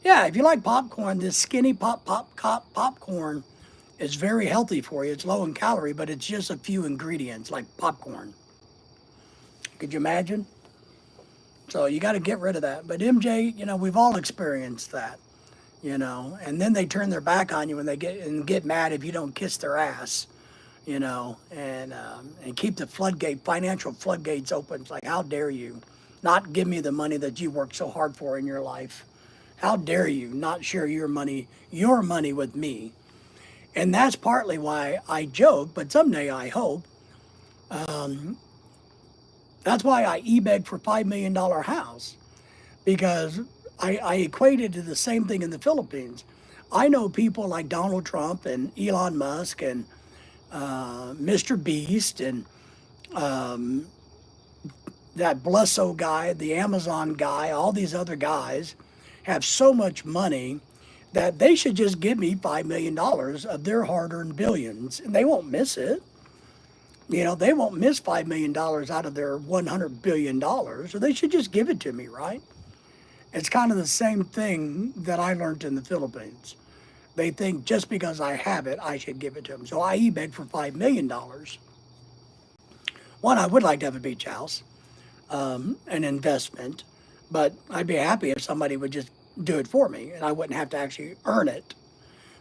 Speaker 1: Yeah, if you like popcorn, this skinny popcorn is very healthy for you. It's low in calorie, but it's just a few ingredients like popcorn. Could you imagine? So you got to get rid of that. But MJ, we've all experienced that, and then they turn their back on you when they get mad if you don't kiss their ass, and keep the financial floodgates open. It's like, how dare you, not give me the money that you worked so hard for in your life. How dare you not share your money with me? And that's partly why I joke, but someday I hope. That's why I e-begged for $5 million house, because I equate it to the same thing in the Philippines. I know people like Donald Trump and Elon Musk and Mr. Beast and that Blesso guy, the Amazon guy, all these other guys have so much money that they should just give me $5 million of their hard-earned billions, and they won't miss it. You know, they won't miss $5 million out of their $100 billion, so they should just give it to me, right? It's kind of the same thing that I learned in the Philippines. They think just because I have it, I should give it to them. So I e-begged for $5 million. One, I would like to have a beach house, an investment, but I'd be happy if somebody would just do it for me and I wouldn't have to actually earn it.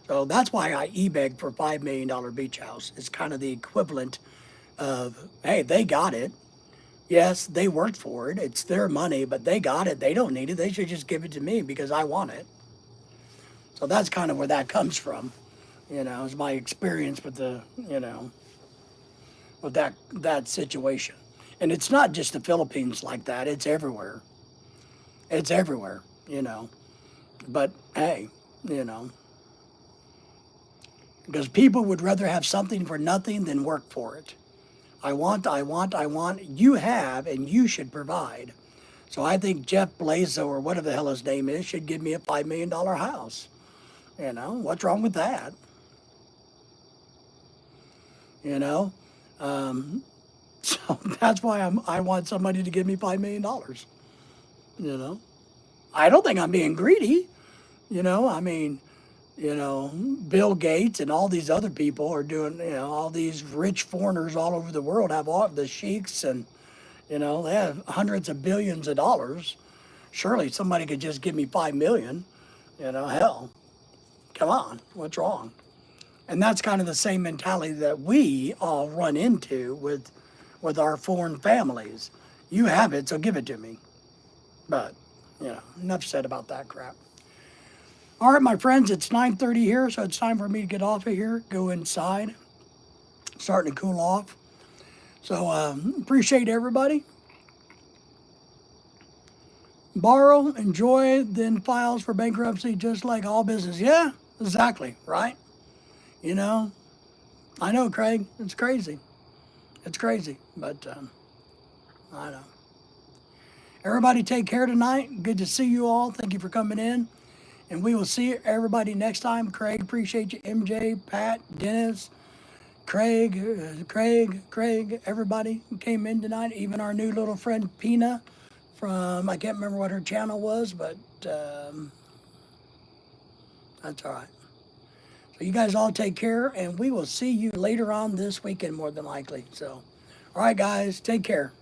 Speaker 1: So that's why I e-begged for $5 million beach house. It's kind of the equivalent of, hey, they got it. Yes, they worked for it. It's their money, but they got it. They don't need it. They should just give it to me because I want it. So that's kind of where that comes from. You know, is my experience with the, with that situation. And it's not just the Philippines like that. It's everywhere. It's everywhere, But hey, because people would rather have something for nothing than work for it. I want. You have, and you should provide. So I think Jeff Bezos, or whatever the hell his name is, should give me a $5 million house. What's wrong with that? So that's why I want somebody to give me $5 million. I don't think I'm being greedy. Bill Gates and all these other people are doing, all these rich foreigners all over the world have all the sheiks and, they have hundreds of billions of dollars. Surely somebody could just give me 5 million, hell, come on, what's wrong? And that's kind of the same mentality that we all run into with our foreign families. You have it, so give it to me. But, enough said about that crap. All right, my friends, it's 9:30 here, so it's time for me to get off of here, go inside, starting to cool off. So appreciate everybody. Borrow, enjoy, then files for bankruptcy just like all business. Yeah, exactly, right? I know, Craig, it's crazy. It's crazy, but I know. Everybody take care tonight. Good to see you all. Thank you for coming in. And we will see everybody next time. Craig, appreciate you. MJ, Pat, Dennis, Craig, everybody who came in tonight. Even our new little friend Pina from, I can't remember what her channel was, but that's all right. So you guys all take care, and we will see you later on this weekend more than likely. So, all right, guys, take care.